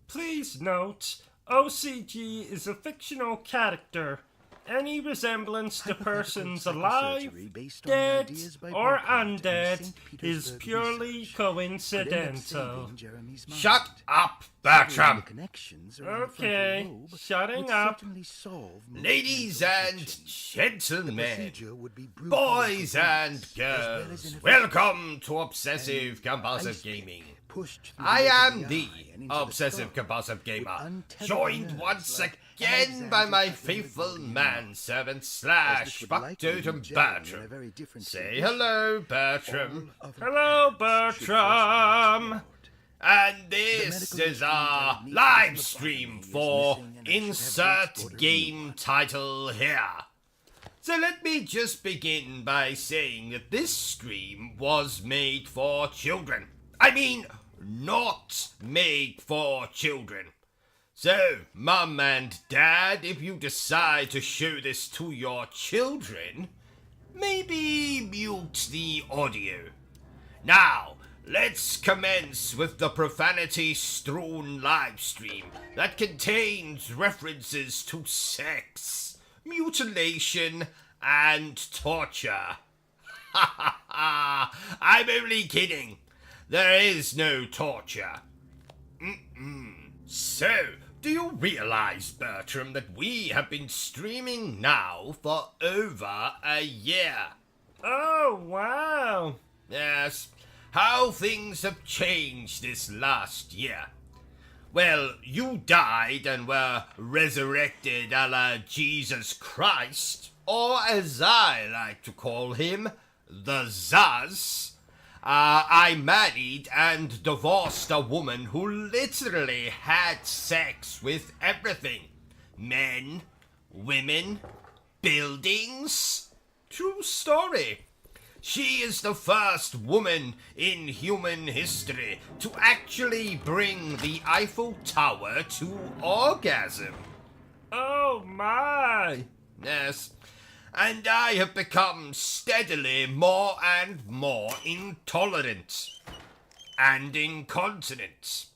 Please note, OCG is a fictional character. Any resemblance to persons alive, dead, or undead is purely coincidental. Shut up, Bertram! Okay, shutting up. Ladies and gentlemen, boys and girls, welcome to Obsessive Compulsive Gaming. I am the Obsessive Compulsive Gamer, joined once again by my faithful manservant slash factotum Bertram. Say hello, Bertram. Hello, Bertram. And this is our live stream for Insert Game Title here. So let me just begin by saying that this stream was made for children. I mean, not made for children. So, Mum and Dad, if you decide to show this to your children, maybe mute the audio. Now, let's commence with the profanity-strewn livestream that contains references to sex, mutilation, and torture. Ha ha ha! I'm only kidding. There is no torture. So, do you realize, Bertram, that we have been streaming now for over a year? Oh, wow. Yes. How things have changed this last year. Well, you died and were resurrected a la Jesus Christ, or as I like to call him, the Zaz. I married and divorced a woman who literally had sex with everything. Men, women, buildings. True story. She is the first woman in human history to actually bring the Eiffel Tower to orgasm. Oh, my. Yes, and I have become steadily more and more intolerant, and incontinent,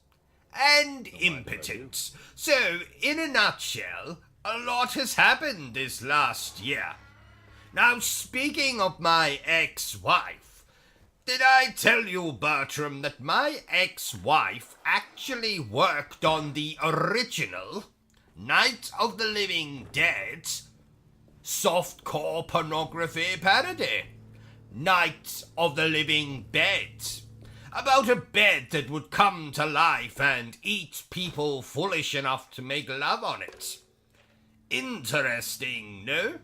and impotent. So, in a nutshell, a lot has happened this last year. Now, speaking of my ex-wife, did I tell you, Bertram, that my ex-wife actually worked on the original Night of the Living Dead softcore pornography parody, Night of the Living Bed, about a bed that would come to life and eat people foolish enough to make love on it. Interesting, no?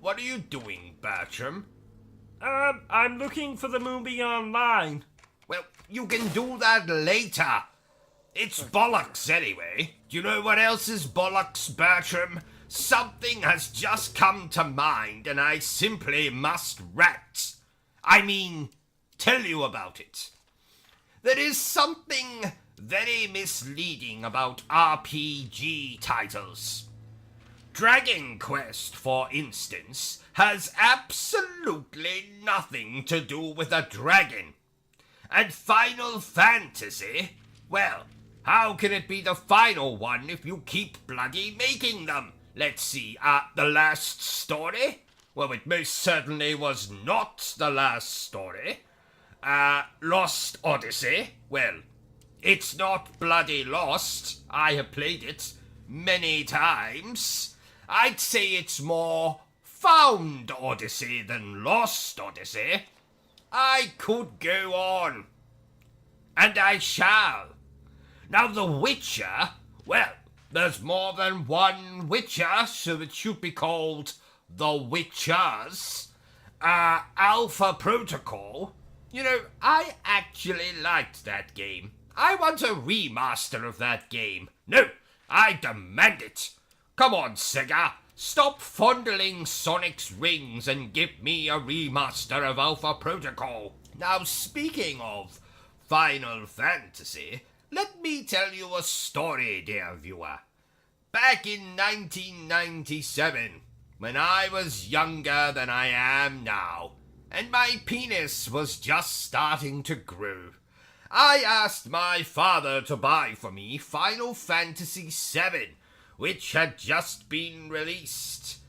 What are you doing, Bertram? I'm looking for the movie online. Well, you can do that later. It's bollocks anyway. Do you know what else is bollocks, Bertram? Something has just come to mind and I simply must tell you about it. There is something very misleading about RPG titles. Dragon Quest, for instance, has absolutely nothing to do with a dragon. And Final Fantasy, well, how can it be the final one if you keep bloody making them? Let's see, the last story? Well, it most certainly was not the last story. Lost Odyssey? Well, it's not bloody lost. I have played it many times. I'd say it's more Found Odyssey than Lost Odyssey. I could go on. And I shall. Now, The Witcher, well, there's more than one Witcher, so it should be called The Witchers. Alpha Protocol. You know, I actually liked that game. I want a remaster of that game. No, I demand it. Come on, Sega. Stop fondling Sonic's rings and give me a remaster of Alpha Protocol. Now, speaking of Final Fantasy, let me tell you a story, dear viewer. Back in 1997, when I was younger than I am now, and my penis was just starting to grow, I asked my father to buy for me Final Fantasy VII, which had just been released.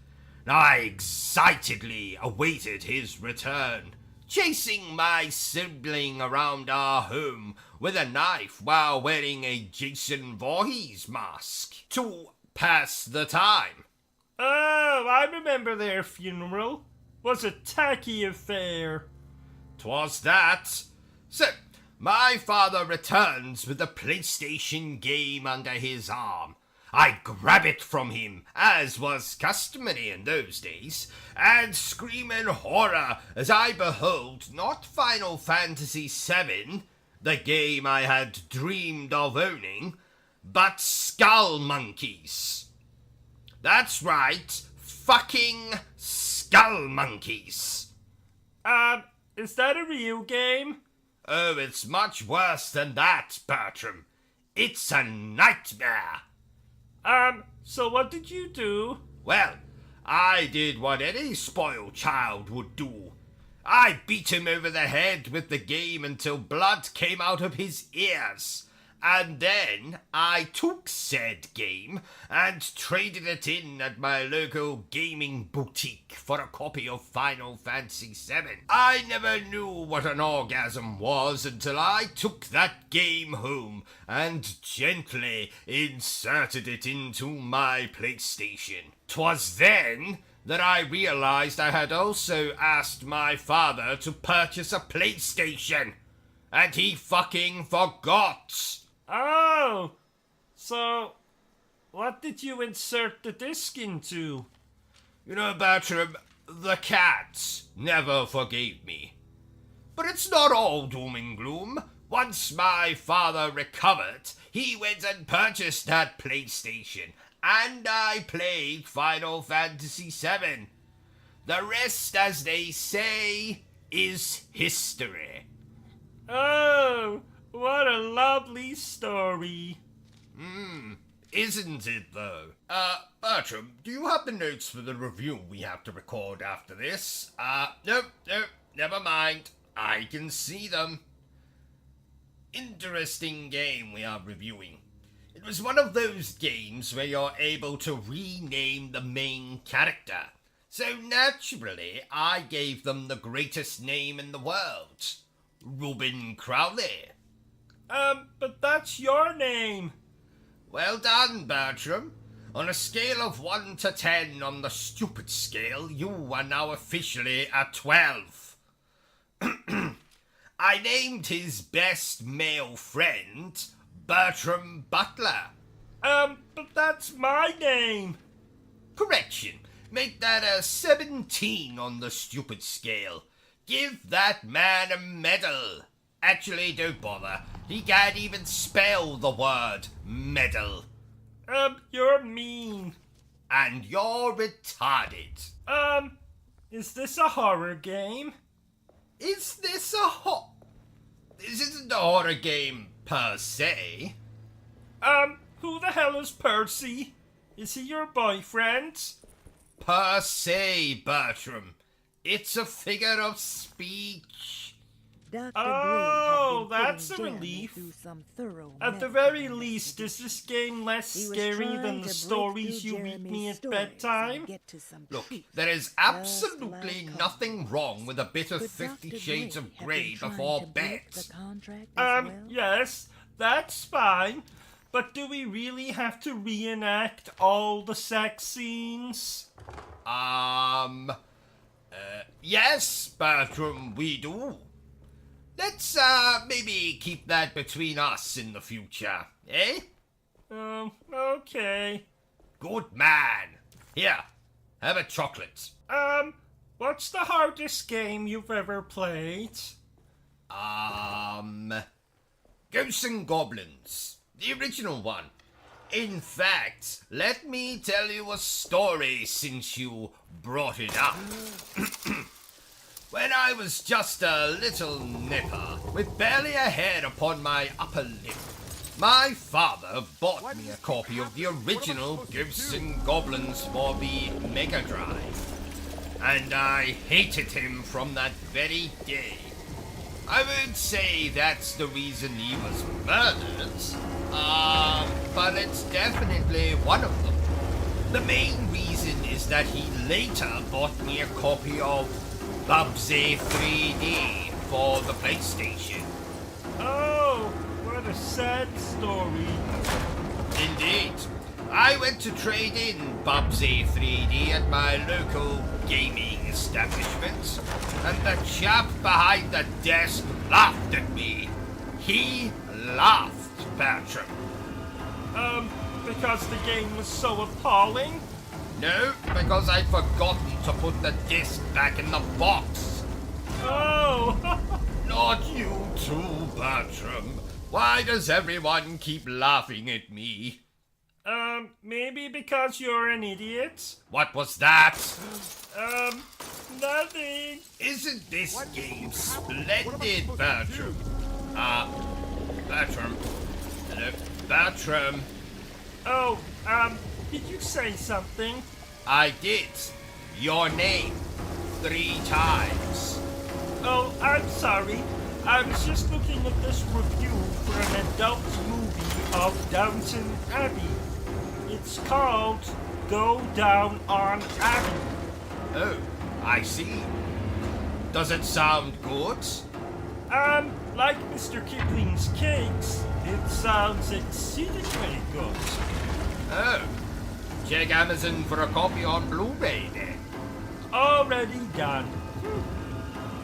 I excitedly awaited his return, chasing my sibling around our home with a knife while wearing a Jason Voorhees mask to pass the time. Oh, I remember their funeral. Was a tacky affair. 'Twas that. So, my father returns with the PlayStation game under his arm. I grab it from him, as was customary in those days, and scream in horror as I behold not Final Fantasy VII, the game I had dreamed of owning, but Skull Monkeys. That's right, fucking Skull Monkeys. Is that a real game? Oh, it's much worse than that, Bertram. It's a nightmare. So what did you do? Well, I did what any spoiled child would do. I beat him over the head with the game until blood came out of his ears. And then I took said game and traded it in at my local gaming boutique for a copy of Final Fantasy VII. I never knew what an orgasm was until I took that game home and gently inserted it into my PlayStation. 'Twas then that I realized I had also asked my father to purchase a PlayStation, and he fucking forgot. Oh, so what did you insert the disc into? You know, Bertram, the cat never forgave me. But it's not all doom and gloom. Once my father recovered, he went and purchased that PlayStation, and I played Final Fantasy VII. The rest, as they say, is history. Oh, what a lovely story. Isn't it, though? Bertram, do you have the notes for the review we have to record after this? Nope, never mind. I can see them. Interesting game we are reviewing. It was one of those games where you're able to rename the main character. So naturally, I gave them the greatest name in the world. Ruben Crowley. But that's your name. Well done, Bertram. On a scale of 1 to 10 on the stupid scale, you are now officially a 12. I named his best male friend Bertram Butler. But that's my name. Correction. Make that a 17 on the stupid scale. Give that man a medal. Actually, don't bother. He can't even spell the word medal. You're mean. And you're retarded. Is this a horror game? Is this a This isn't a horror game per se. Who the hell is Percy? Is he your boyfriend? Per se, Bertram. It's a figure of speech. Oh, that's a relief. At the very least, is this game less scary than the stories you read me at bedtime? Look, there is absolutely nothing wrong with a bit of 50 Shades of Grey before bed. Yes, that's fine. But do we really have to reenact all the sex scenes? Yes, Bertram, we do. Let's, maybe keep that between us in the future, eh? Okay. Good man. Here, have a chocolate. What's the hardest game you've ever played? Ghosts and Goblins. The original one. In fact, let me tell you a story since you brought it up. When I was just a little nipper, with barely a hair upon my upper lip, my father bought me a copy of the original Ghosts and Goblins for the Mega Drive. And I hated him from that very day. I won't say that's the reason he was murdered, but it's definitely one of them. The main reason is that he later bought me a copy of Bubsy 3D for the PlayStation. Oh, what a sad story. Indeed. I went to trade in Bubsy 3D at my local gaming establishment, and the chap behind the desk laughed at me. He laughed, Bertram. Because the game was so appalling? No, because I'd forgotten to put the disc back in the box. Oh! Not you too, Bertram. Why does everyone keep laughing at me? Maybe because you're an idiot? What was that? Nothing. Isn't this game splendid, Bertram? Bertram. Hello, Bertram. Oh, did you say something? I did. Your name. 3 times. Oh, I'm sorry. I was just looking at this review for an adult movie of Downton Abbey. It's called Go Down on Abbey. Oh, I see. Does it sound good? Like Mr. Kipling's cakes, it sounds exceedingly good. Oh. Check Amazon for a copy on Blu-ray then. Already done.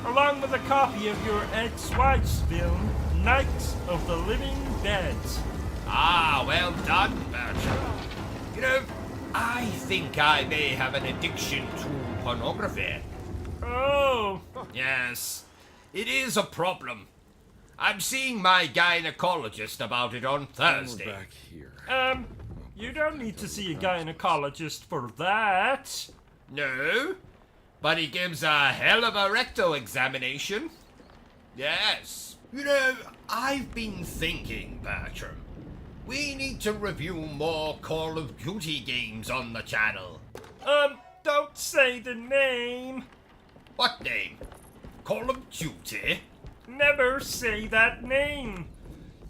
Along with a copy of your ex-wife's film, Night of the Living Dead. Ah, well done, Bertram. You know, I think I may have an addiction to pornography. Oh. Yes, it is a problem. I'm seeing my gynecologist about it on Thursday. We're back here. You don't need to see a gynecologist for that. No, but he gives a hell of a rectal examination. Yes. You know, I've been thinking, Bertram. We need to review more Call of Duty games on the channel. Don't say the name. What name? Call of Duty? Never say that name.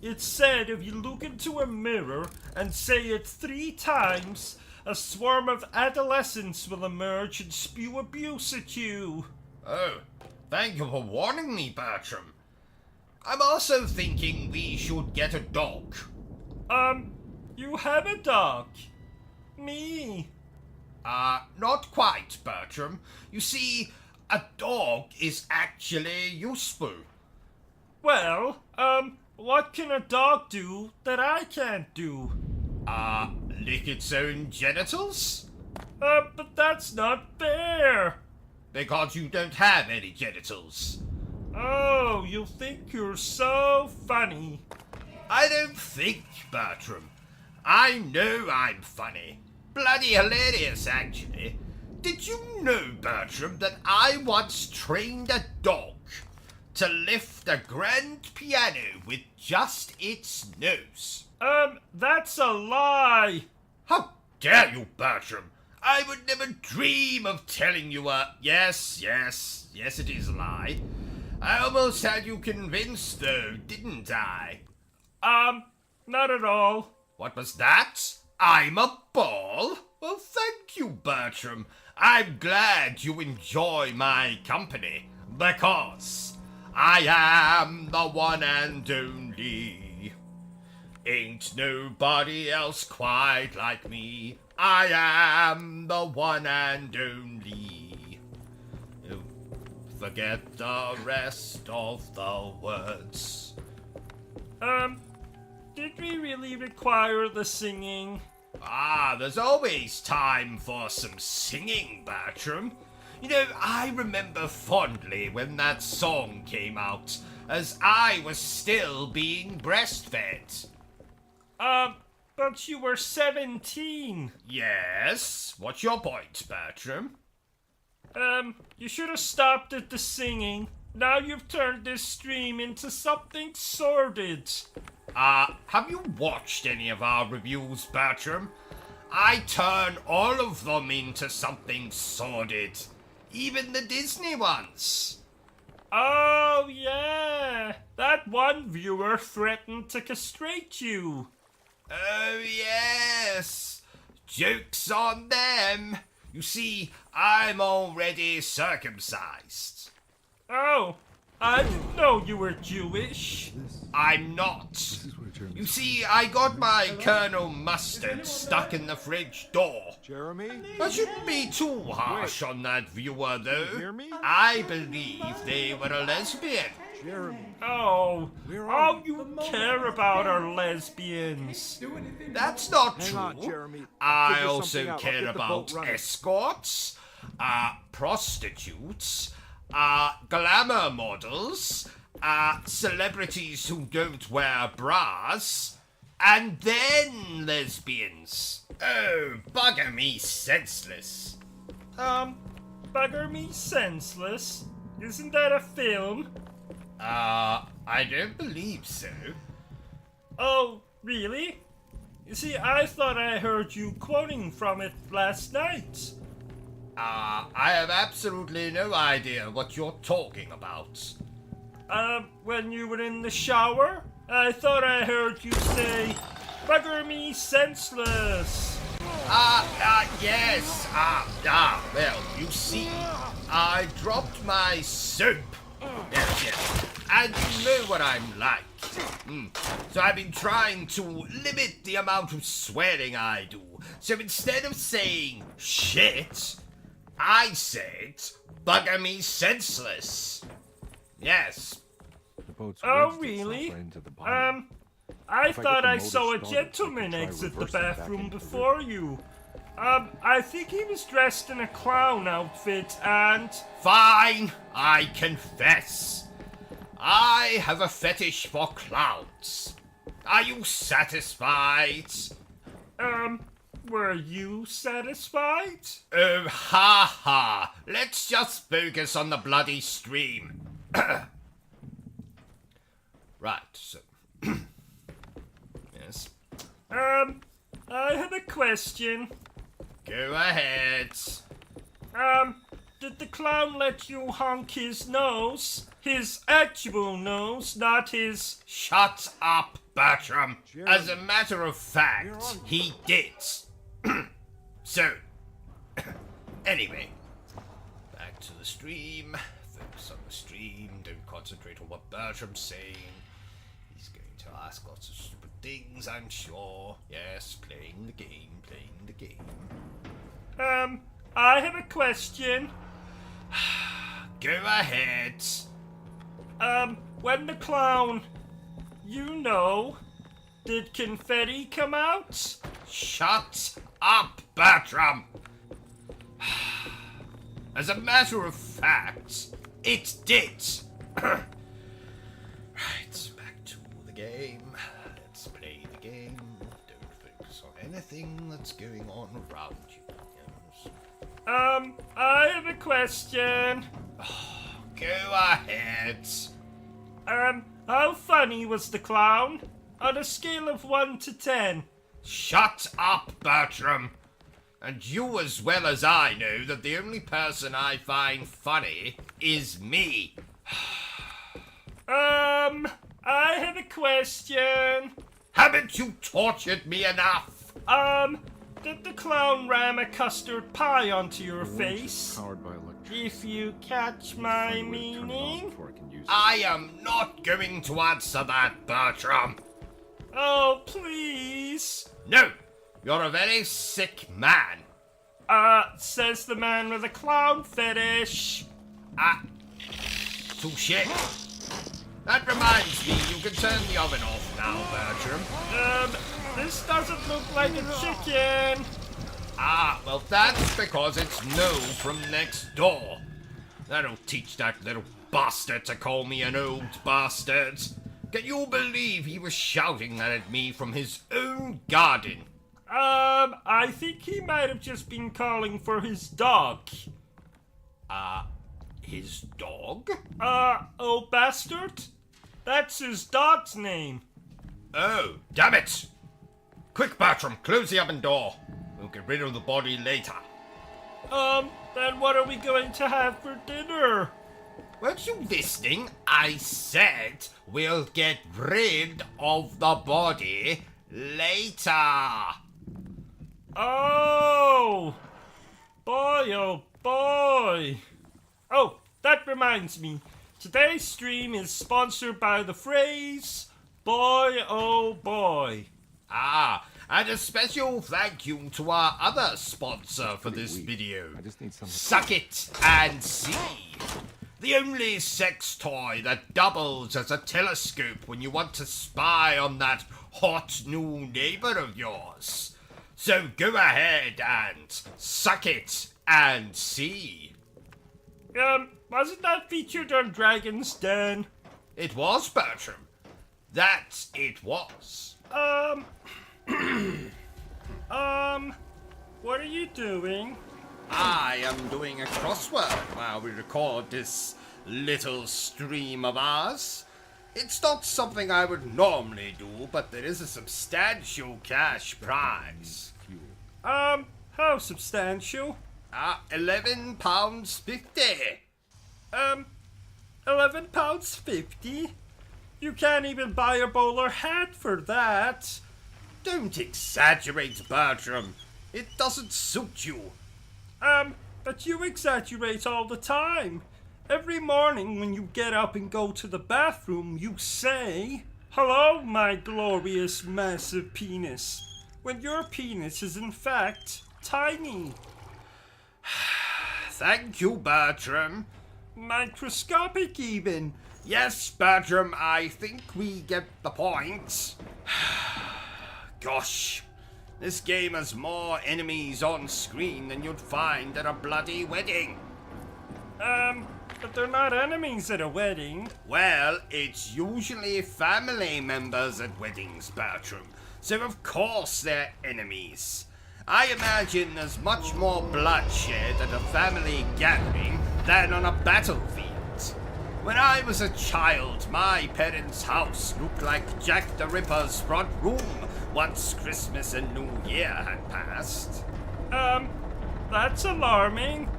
It's said if you look into a mirror and say it 3 times, a swarm of adolescents will emerge and spew abuse at you. Oh, thank you for warning me, Bertram. I'm also thinking we should get a dog. You have a dog. Me. Not quite, Bertram. You see, a dog is actually useful. Well, what can a dog do that I can't do? Lick its own genitals? But that's not fair. Because you don't have any genitals. Oh, you think you're so funny. I don't think, Bertram. I know I'm funny. Bloody hilarious, actually. Did you know, Bertram, that I once trained a dog to lift a grand piano with just its nose? That's a lie. How dare you, Bertram? I would never dream of telling you a... Yes, it is a lie. I almost had you convinced, though, didn't I? Not at all. What was that? I'm a ball? Well, thank you, Bertram. I'm glad you enjoy my company, because I am the one and only. Ain't nobody else quite like me. I am the one and only. Forget the rest of the words. Did we really require the singing? There's always time for some singing, Bertram. You know, I remember fondly when that song came out, as I was still being breastfed. But you were 17. Yes? What's your point, Bertram? You should have stopped at the singing. Now you've turned this stream into something sordid. Have you watched any of our reviews, Bertram? I turn all of them into something sordid. Even the Disney ones. Oh, yeah. that one viewer threatened to castrate you. Oh, yes. Joke's on them. You see, I'm already circumcised. Oh, I didn't know you were Jewish. I'm not. You see, I got my Colonel Mustard stuck in the fridge door. Jeremy? I shouldn't be too harsh on that viewer, though. hear me? I believe they were a lesbian. Jeremy. Oh, Where are all you care about are lesbians. That's not Hang true. on, Jeremy. I Figure also something out. I'll care get the about boat running. escorts, prostitutes, glamour models, celebrities who don't wear bras, and then lesbians. Oh, bugger me senseless. Bugger me senseless. Isn't that a film? I don't believe so. Oh, really? You see, I thought I heard you quoting from it last night. I have absolutely no idea what you're talking about. When you were in the shower, I thought I heard you say, bugger me senseless. Yes. Well, you see, I dropped my soap. Yes. And you know what I'm like. So I've been trying to limit the amount of swearing I do. So instead of saying shit, I said bugger me senseless. Yes. The boat's Oh, wedged really? itself right into the bottom. I If I thought get the I motor saw a started, I gentleman could try exit the reversing back bathroom into the before you. I think he was dressed in a clown outfit and... Fine, I confess. I have a fetish for clowns. Are you satisfied? Were you satisfied? Oh, ha ha. Let's just focus on the bloody stream. Right, so. Yes. I have a question. Go ahead. Did the clown let you honk his nose? His actual nose, not his... Shut up, Bertram. Jeremy. As a matter of fact, You're on. he did. So, anyway, back to the stream. Focus on the stream. Don't concentrate on what Bertram's saying. He's going to ask lots of stupid things, I'm sure. Yes, playing the game, playing the game. I have a question. Go ahead. When the clown... You know... Did confetti come out? Shut up, Bertram! As a matter of fact, it did. Right, back to the game. Let's play the game. Don't focus on anything that's going on around you. Yes. I have a question. Go ahead. How funny was the clown? On a scale of 1 to 10. Shut up, Bertram. And you as well as I know that the only person I find funny is me. I have a question. Haven't you tortured me enough? Did the clown ram a custard pie onto your The winch is face? powered by electricity. If you catch my Find a way to turn it on meaning? before I can use it. I am not going to answer that, Bertram. Oh, please. No, you're a very sick man. Says the man with a clown fetish. Touche. That reminds me, you can turn the oven off now, Bertram. This doesn't look like a chicken. Well, that's because it's no from next door. That'll teach that little bastard to call me an old bastard. Can you believe he was shouting that at me from his own garden? I think he might have just been calling for his dog. His dog? Old bastard? That's his dog's name. Oh, damn it! Quick, Bertram, close the oven door. We'll get rid of the body later. Then what are we going to have for dinner? Weren't you listening? I said we'll get rid of the body later. Oh boy. Oh, that reminds me. Today's stream is sponsored by the phrase, boy oh boy. Ah, and a special thank you to our other sponsor for this video. I just need some. Suck It and See. The only sex toy that doubles as a telescope when you want to spy on that hot new neighbor of yours. So go ahead and suck it and see. Wasn't that featured on Dragon's Den? It was, Bertram. That it was. What are you doing? I am doing a crossword while we record this little stream of ours. It's not something I would normally do, but there is a substantial cash prize. How substantial? £11.50. £11.50? You can't even buy a bowler hat for that. Don't exaggerate, Bertram. It doesn't suit you. But you exaggerate all the time. Every morning when you get up and go to the bathroom, you say, "Hello, my glorious massive penis," when your penis is in fact tiny. Thank you, Bertram. Microscopic even. Yes, Bertram, I think we get the point. Gosh, this game has more enemies on screen than you'd find at a bloody wedding. But they're not enemies at a wedding. Well, it's usually family members at weddings, Bertram, so of course they're enemies. I imagine there's much more bloodshed at a family gathering than on a battlefield. When I was a child, my parents' house looked like Jack the Ripper's front room once Christmas and New Year had passed. That's alarming.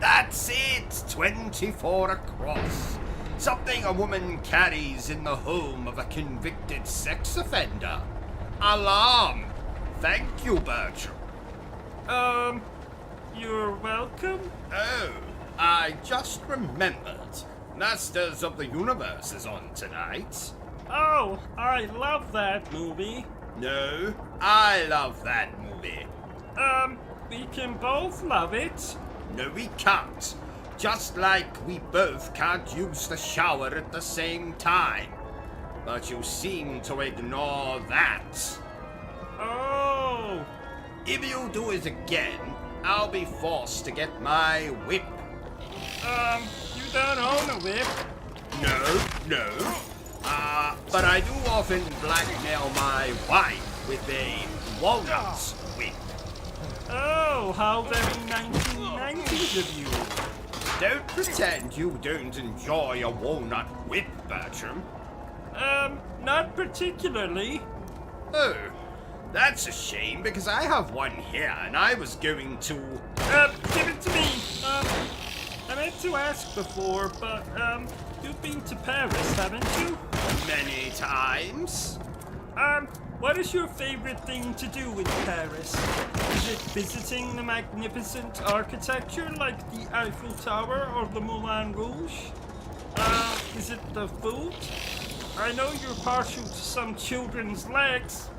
That's it, 24 across. Something a woman carries in the home of a convicted sex offender. Alarm. Thank you, Bertram. You're welcome? Oh, I just remembered. Masters of the Universe is on tonight. Oh, I love that movie. No, I love that movie. We can both love it. No, we can't. Just like we both can't use the shower at the same time. But you seem to ignore that. Oh. If you do it again, I'll be forced to get my whip. You don't own a whip. No. But I do often blackmail my wife with a walnut whip. Oh, how very 1990s of you. Don't pretend you don't enjoy a walnut whip, Bertram. Not particularly. Oh, that's a shame because I have one here and I was going to... Give it to me. I meant to ask before, but, you've been to Paris, haven't you? Many times. What is your favorite thing to do in Paris? Is it visiting the magnificent architecture like the Eiffel Tower or the Moulin Rouge? Is it the food? I know you're partial to some children's legs.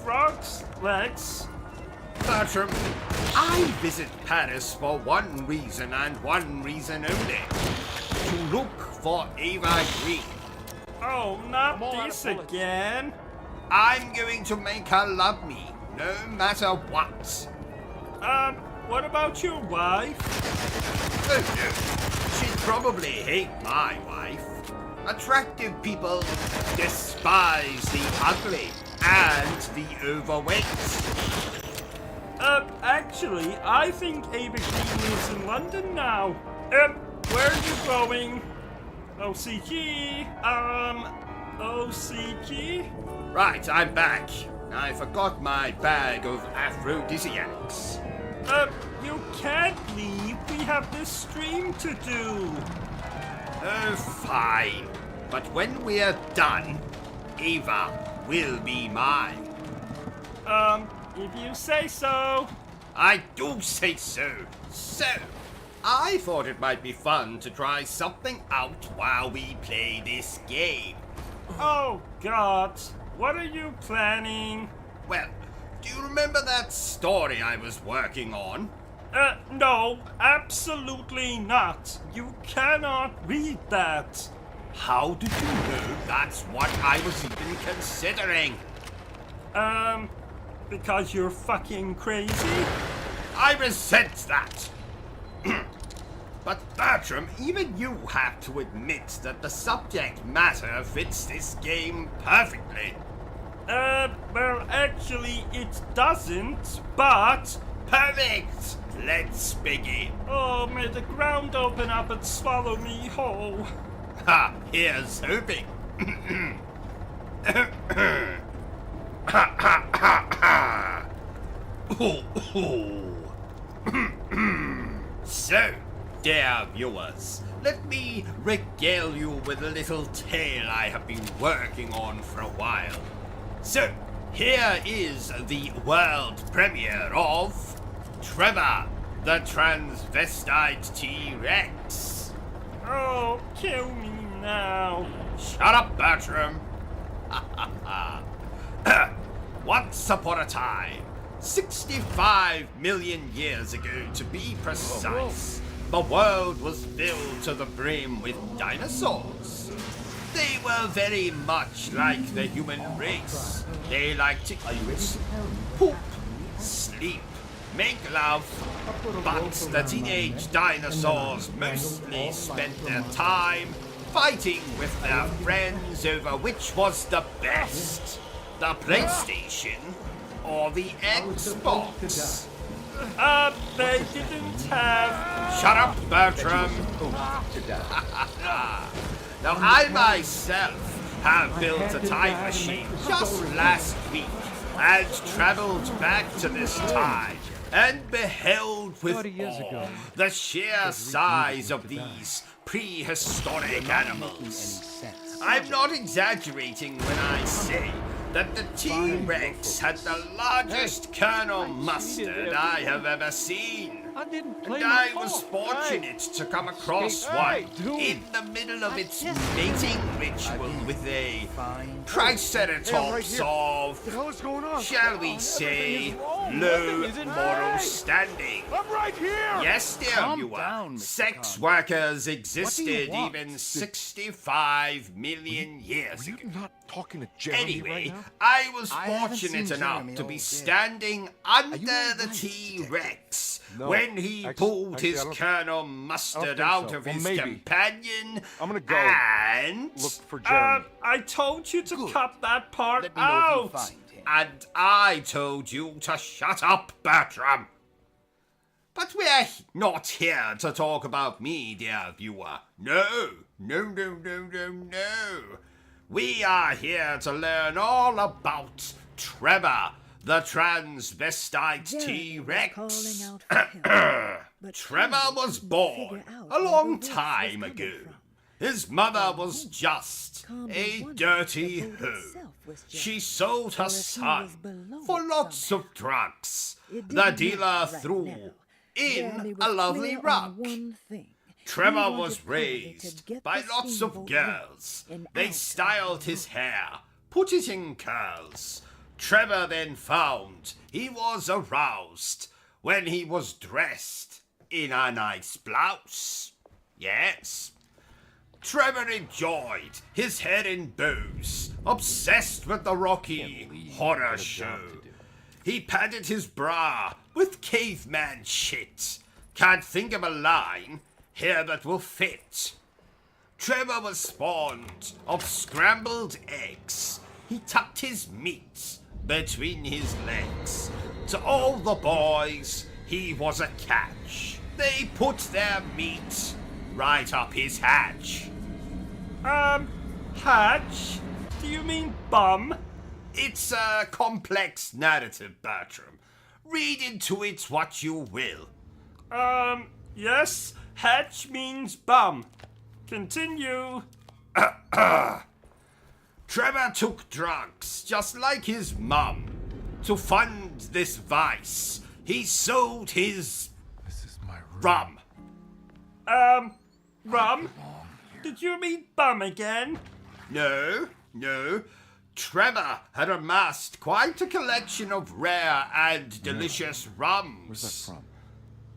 Frogs' legs. Bertram, I visit Paris for one reason and one reason only. To look for Eva Green. Oh, not this again. I'm going to make her love me, no matter what. What about your wife? Oh no, she'd probably hate my wife. Attractive people despise the ugly and the overweight. Actually, I think Ava Green lives in London now. Where are you going? OCG? OCG? Right, I'm back. I forgot my bag of aphrodisiacs. you can't leave. We have this stream to do. Oh, fine. But when we're done, Ava will be mine. If you say so. I do say so. So, I thought it might be fun to try something out while we play this game. Oh, God. What are you planning? Well, do you remember that story I was working on? No, absolutely not. You cannot read that. How did you know that's what I was even considering? Because you're fucking crazy? I resent that. But Bertram, even you have to admit that the subject matter fits this game perfectly. Well, actually, it doesn't, but... Perfect! Let's begin. Oh, may the ground open up and swallow me whole. Ha! Here's hoping. So, dear viewers, let me regale you with a little tale I have been working on for a while. So, here is the world premiere of Trevor, the transvestite T-Rex. Oh, kill me now. Shut up, Bertram. Once upon a time, 65 million years ago to be precise, the world was filled to the brim with dinosaurs. They were very much like the human race. They liked to eat, poop, sleep, make love, but the teenage dinosaurs mostly spent their time fighting with their friends over which was the best, the PlayStation or the Xbox. They didn't have... Shut up, Bertram. Now, I myself have built a time machine just last week and traveled back to this time and beheld with 30 years awe ago, the sheer size of these prehistoric animals. I'm not exaggerating when I say that the T-Rex had the largest Colonel Mustard I have ever seen. I didn't play And my I was fault. fortunate to come across Hey, one dude. in the middle of its mating ritual with a Yeah, Triceratops right here. of, What the hell is going on? shall we say, wrong. low Nothing isn't moral right. standing. I'm right here. Yes, dear Calm viewer, down, Mr. sex Khan. workers existed want? even 65 million years Are ago. you not talking to Jeremy Anyway, right now? I was I haven't fortunate seen enough Jeremy to all be day. standing under you the all right, T-Rex No, when he pulled actually, his I don't- Colonel Mustard think out so. of Well, his maybe. companion I'm gonna go and... Look for Jeremy. I told you to cut that part Let me know if you out. find him. And I told you to shut up, Bertram. But we're not here to talk about me, dear viewer. No. We are here to learn all about Trevor, the transvestite T-Rex. Trevor was born a long time ago. His mother was just a dirty hoe. She sold her son for lots of drugs. The dealer threw in a lovely rug. Trevor was raised by lots of girls. They styled his hair, put it in curls. Trevor then found he was aroused when he was dressed in a nice blouse. Yes. Trevor enjoyed his head in bows, obsessed with the Rocky Horror Show. He padded his bra with caveman shit. Can't think of a line here that will fit. Trevor was spawned of scrambled eggs. He tucked his meat between his legs. To all the boys, he was a catch. They put their meat right up his hatch. Hatch? Do you mean bum? It's a complex narrative, Bertram. Read into it what you will. Yes, hatch means bum. Continue. Trevor took drugs, just like his mum. To fund this vice, he sold his This is my room. rum. Rum? Did you mean bum again? No. Trevor had amassed quite a collection of rare and delicious rums. Where's that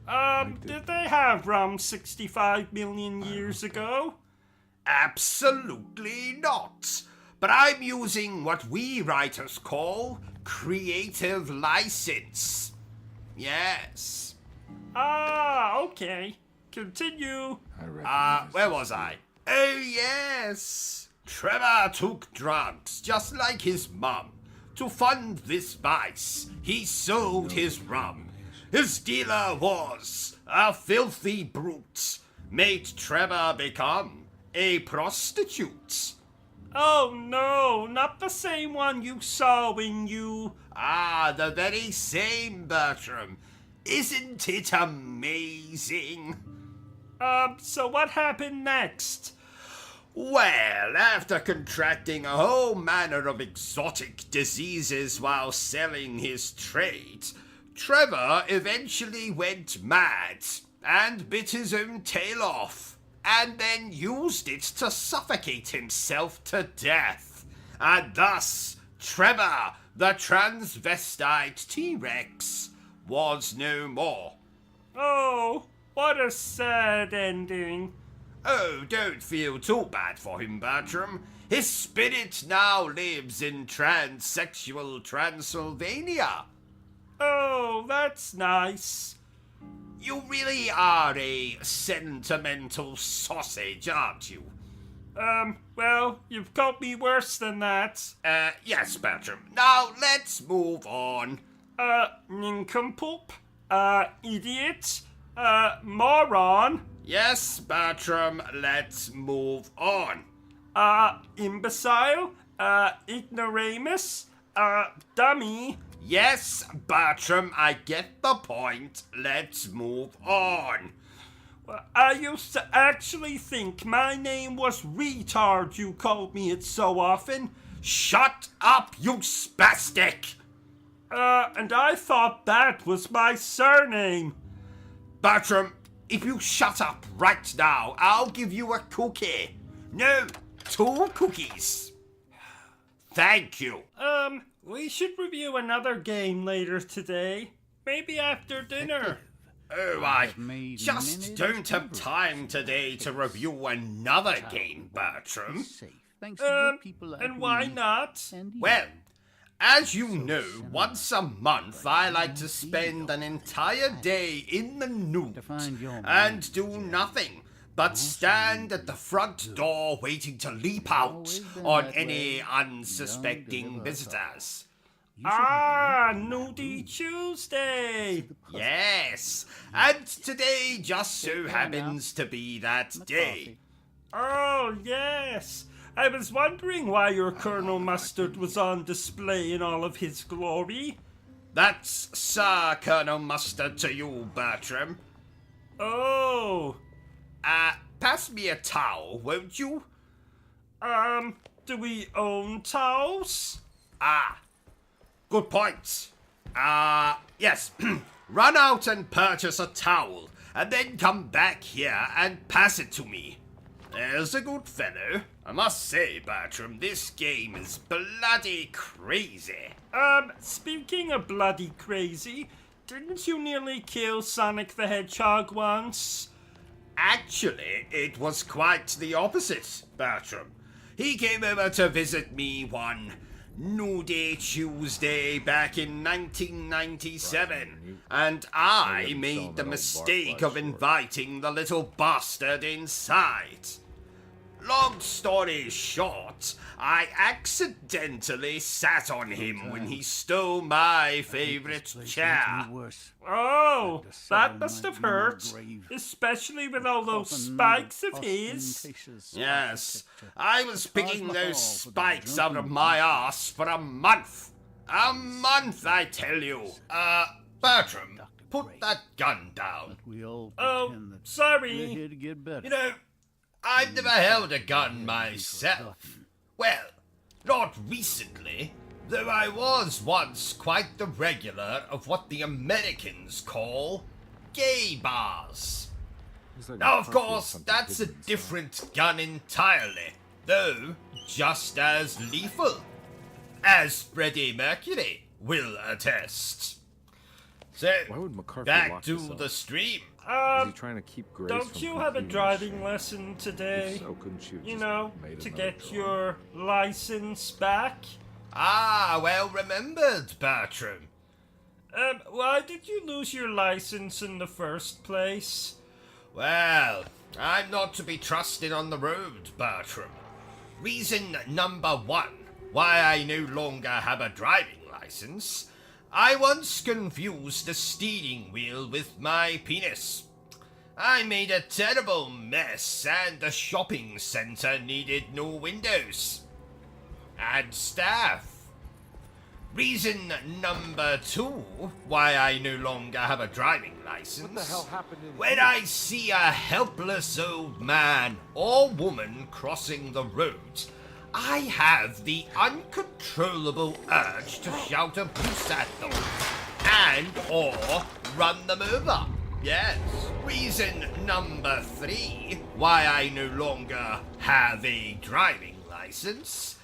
from? Did they have rum 65 million years ago? Absolutely not. But I'm using what we writers call creative license. Yes. Ah, okay. Continue. I recognize Where was I? Oh, yes. Trevor took drugs, just like his mum. To fund this vice, he sold his rum. His dealer was a filthy brute, made Trevor become a prostitute. Oh no, not the same one you saw when you... Ah, the very same, Bertram. Isn't it amazing? So what happened next? Well, after contracting a whole manner of exotic diseases while selling his trade, Trevor eventually went mad and bit his own tail off, and then used it to suffocate himself to death. And thus, Trevor, the transvestite T-Rex, was no more. Oh, what a sad ending. Oh, don't feel too bad for him, Bertram. His spirit now lives in transsexual Transylvania. Oh, that's nice. You really are a sentimental sausage, aren't you? Well, you've got me worse than that. Yes, Bertram. Now let's move on. Nincompoop, idiot, moron, Yes, Bertram, let's move on. imbecile, ignoramus, dummy. Yes, Bertram, I get the point. Let's move on. I used to actually think my name was retard, you called me it so often. Shut up, you spastic! And I thought that was my surname. Bertram, if you shut up right now, I'll give you a cookie. No, 2 cookies. Thank you. We should review another game later today. Maybe after dinner. Oh, I just don't have time today to review another game, Bertram. Thanks to good people like And why me not? and you. Well, as you know, once a month I like to spend an entire day in the nude find your and do nothing but stand at the front door waiting to leap out Always been on that any way. unsuspecting Young visitors. Nudie Tuesday. Yes, and today just so happens to be that day. Oh, yes. I was wondering why your Colonel Mustard was on display in all of his glory. That's Sir Colonel Mustard to you, Bertram. Oh, Pass me a towel, won't you? do we own towels? Good point. Yes. Run out and purchase a towel, and then come back here and pass it to me. There's a good fellow. I must say, Bertram, this game is bloody crazy. Speaking of bloody crazy, didn't you nearly kill Sonic the Hedgehog once? Actually, it was quite the opposite, Bertram. He came over to visit me one Nudie Tuesday back in 1997, and I made the mistake of inviting the little bastard inside. Long story short, I accidentally sat on him when he stole my favorite chair. Worse. Oh, The that seven must might have be more hurt, grave. especially with all those Often spikes needed of his. ostentatious Yes, architecture. I was picking Taj those Mahal for the spikes out of drunken my ass for a month. A month, I tell you. Bertram, Put that gun down. We all Oh, pretend that we're sorry. here to get better. You know, I've never held a gun myself. Well, not recently, though I was once quite the regular of what the Americans call gay bars. Now, of course, that's a different gun entirely, though just as lethal, as Freddie Mercury will attest. So, Why would McCarthy back lock to this up? the stream. Is he trying to keep Grace Don't from you have a confusing driving lesson us? today? If so, couldn't you You just know, made to another get call? your license back? Ah, well remembered, Bertram. Why did you lose your license in the first place? Well, I'm not to be trusted on the road, Bertram. Reason number one why I no longer have a driving license. I once confused the steering wheel with my penis. I made a terrible mess and the shopping center needed no windows. And staff. Reason number two why I no longer have a driving license. What the hell happened in When here? I see a helpless old man or woman crossing the road, I have the uncontrollable urge to shout abuse at them and or run them over. Yes. Reason number three why I no longer have a driving license.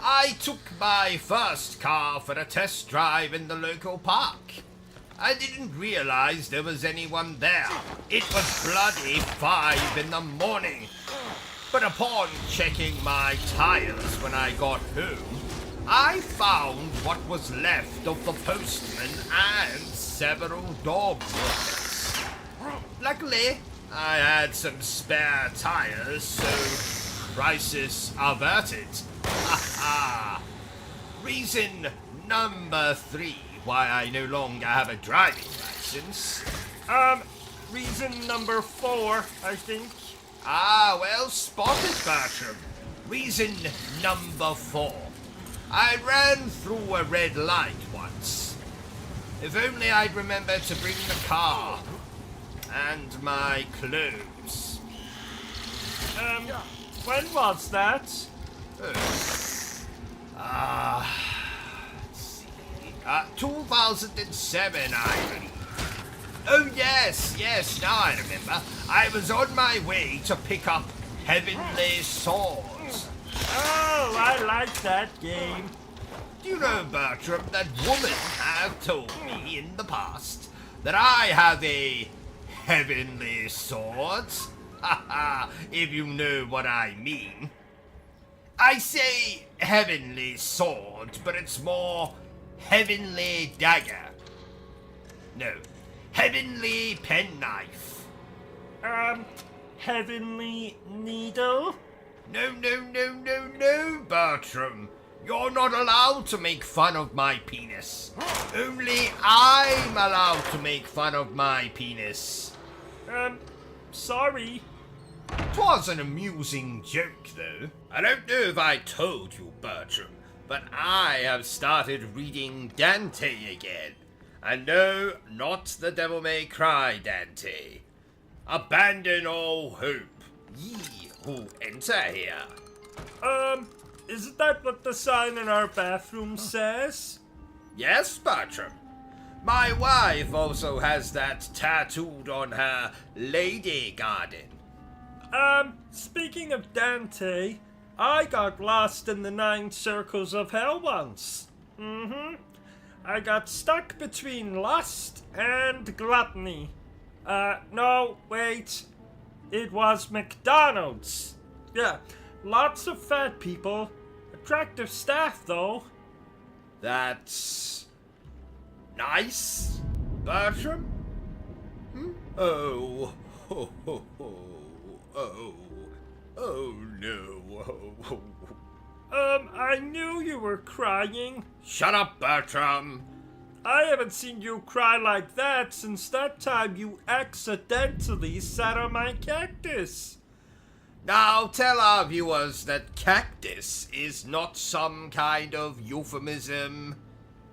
I took my first car for a test drive in the local park. I didn't realize there was anyone there. It was bloody 5 in the morning. But upon checking my tires when I got home, I found what was left of the postman and several dog walkers. Luckily, I had some spare tires, so crisis averted. Reason number three why I no longer have a driving license. Reason number 4, I think. Ah, well spotted, Bertram. Reason number 4. I ran through a red light once. If only I'd remembered to bring the car and my clothes. When was that? Let's see. 2007, I believe. Oh, yes, now I remember. I was on my way to pick up Heavenly Swords. Oh, I like that game. Do you know, Bertram, that women have told me in the past that I have a Heavenly Sword? Haha, if you know what I mean. I say Heavenly Sword, but it's more Heavenly Dagger. No, Heavenly Penknife. Heavenly Needle? No, Bertram. You're not allowed to make fun of my penis. Only I'm allowed to make fun of my penis. Sorry. 'Twas an amusing joke, though. I don't know if I told you, Bertram, but I have started reading Dante again. And no, not the Devil May Cry Dante. Abandon all hope, ye who enter here. Isn't that what the sign in our bathroom says? Yes, Bertram. My wife also has that tattooed on her lady garden. Speaking of Dante, I got lost in the 9 circles of hell once. I got stuck between lust and gluttony. No, wait. It was McDonald's. Yeah, lots of fat people. Attractive staff, though. That's nice, Bertram? Oh, no. I knew you were crying. Shut up, Bertram. I haven't seen you cry like that since that time you accidentally sat on my cactus. Now tell our viewers that cactus is not some kind of euphemism.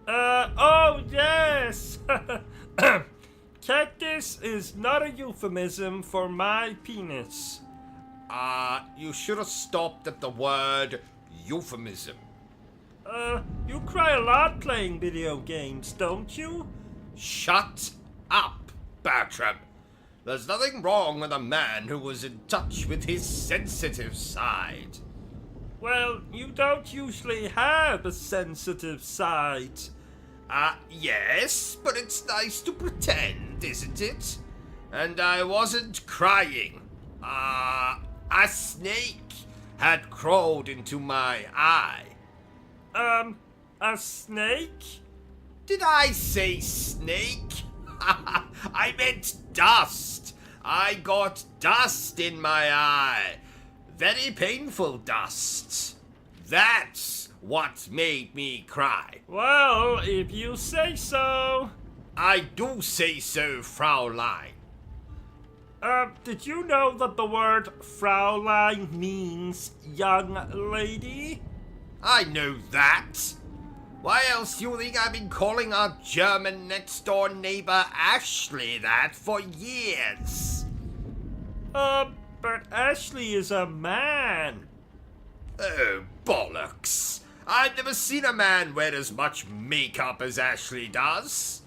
Oh yes! cactus is not a euphemism for my penis. You should have stopped at the word euphemism. You cry a lot playing video games, don't you? Shut up, Bertram. There's nothing wrong with a man who was in touch with his sensitive side. Well, you don't usually have a sensitive side. Yes, but it's nice to pretend, isn't it? And I wasn't crying. A snake had crawled into my eye. A snake? Did I say snake? I meant dust. I got dust in my eye. Very painful dust. That's what made me cry. Well, if you say so. I do say so, Fraulein. Did you know that the word Fraulein means young lady? I know that. Why else do you think I've been calling our German next-door neighbor Ashley that for years? But Ashley is a man. Oh, bollocks. I've never seen a man wear as much makeup as Ashley does.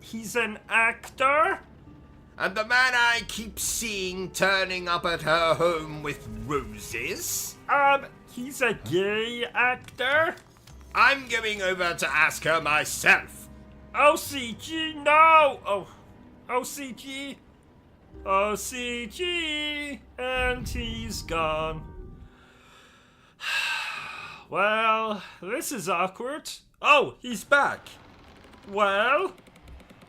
He's an actor? And the man I keep seeing turning up at her home with roses? He's a gay actor? I'm going over to ask her myself. OCG, no! Oh, OCG. OCG, and he's gone. Well, this is awkward. Oh, he's back. Well?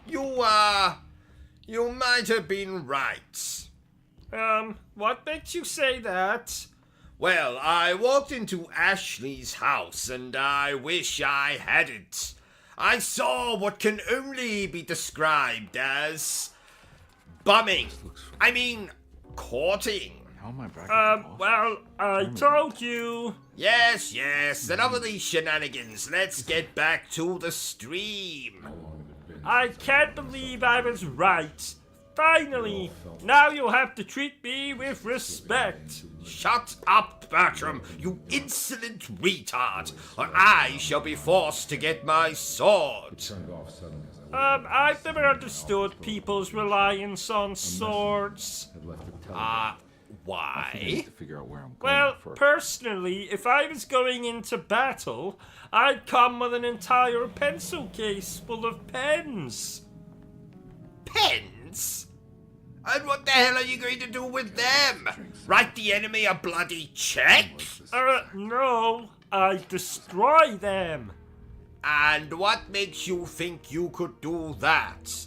You might have been right. What makes you say that? Well, I walked into Ashley's house and I wish I hadn't. I saw what can only be described as bumming. I mean, courting. How am I back at the boss? Well, I told you. Yes, enough of these shenanigans. Let's get back to the stream. I can't believe I was right. Finally, now you'll have to treat me with respect. Shut up, Bertram, you insolent retard, or I shall be forced to get my sword. I've never understood people's reliance on swords. Why? To figure out where I'm going Well, first. personally, if I was going into battle, I'd come with an entire pencil case full of pens. Pens? And what the hell are you going to do with them? Write the enemy a bloody check? No, I destroy them. And what makes you think you could do that?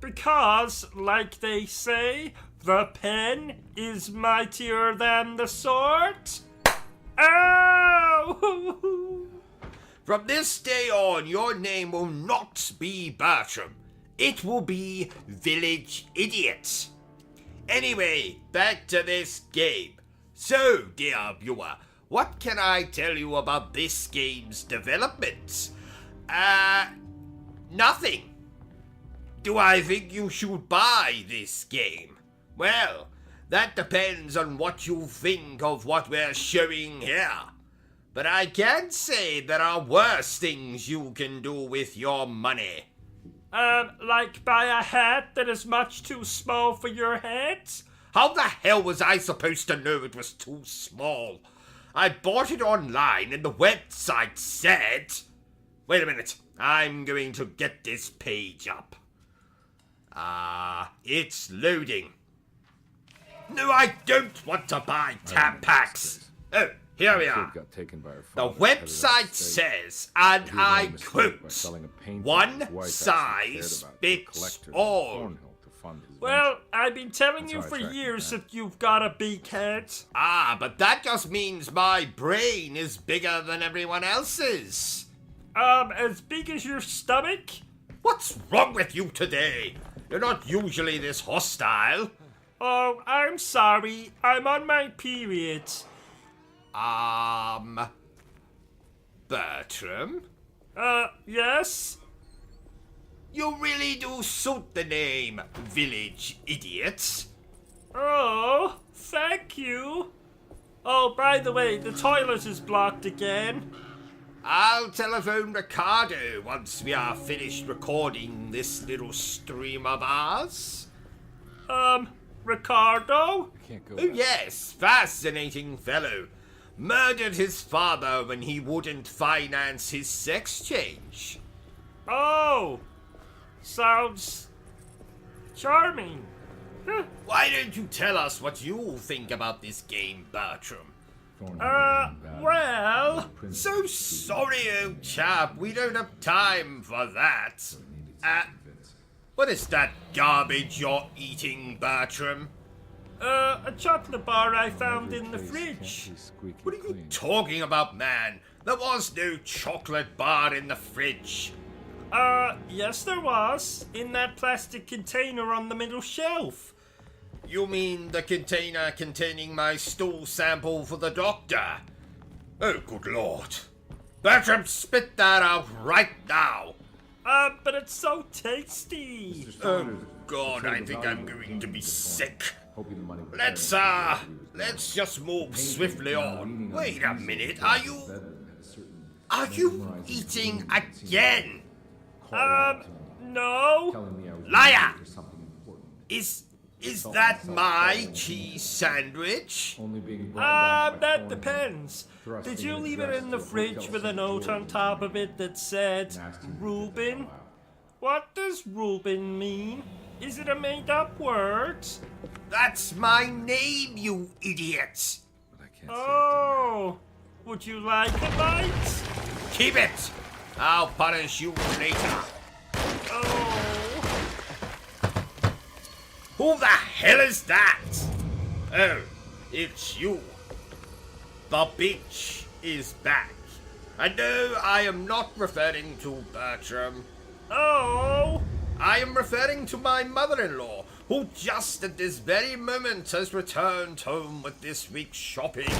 Because, like they say, the pen is mightier than the sword. Ow! From this day on, your name will not be Bertram. It will be Village Idiot. Anyway, back to this game. So, dear viewer, what can I tell you about this game's development? Nothing. Do I think you should buy this game? Well, that depends on what you think of what we're showing here. But I can say there are worse things you can do with your money. Like buy a hat that is much too small for your head? How the hell was I supposed to know it was too small? I bought it online and the website said... Wait a minute, I'm going to get this page up. It's loading. No, I don't want to buy Tampax. Oh, here we are. Got taken by her The father, headed out of website state. says, and He made a I mistake by quote, selling a painting one his wife size actually cared about to a fits collector in all. Thornhill to fund his Well, venture. I've been telling That's you how I for tracked him years down. that you've got a big head. But that just means my brain is bigger than everyone else's. As big as your stomach? What's wrong with you today? You're not usually this hostile. Oh, I'm sorry. I'm on my period. Bertram? Yes? You really do suit the name Village Idiots. Oh, thank you. Oh, by the way, the toilet is blocked again. I'll telephone Ricardo once we are finished recording this little stream of ours. Ricardo? I can't go. Oh back. yes, fascinating fellow. Murdered his father when he wouldn't finance his sex change. Oh, sounds charming. Huh. Why don't you tell us what you think about this game, Bertram? Well, So sorry, old chap, we don't have time for that. What is that garbage you're eating, Bertram? a chocolate bar I found in the fridge. What are you talking about, man? There was no chocolate bar in the fridge. Yes there was, in that plastic container on the middle shelf. You mean the container containing my stool sample for the doctor? Oh, good lord. Bertram, spit that out right now. But it's so tasty. Oh, God, I think I'm going to be sick. Let's just move swiftly on. Wait a minute, are you eating again? No. Liar! Is that my cheese sandwich? That depends. Did you leave it in the fridge with a note on top of it that said Reuben? What does Reuben mean? Is it a made-up word? That's my name, you idiot! Oh, would you like a bite? Keep it! I'll punish you later. Oh, Who the hell is that? Oh, it's you. The bitch is back. And no, I am not referring to Bertram. oh, I am referring to my mother-in-law, who just at this very moment has returned home with this week's shopping.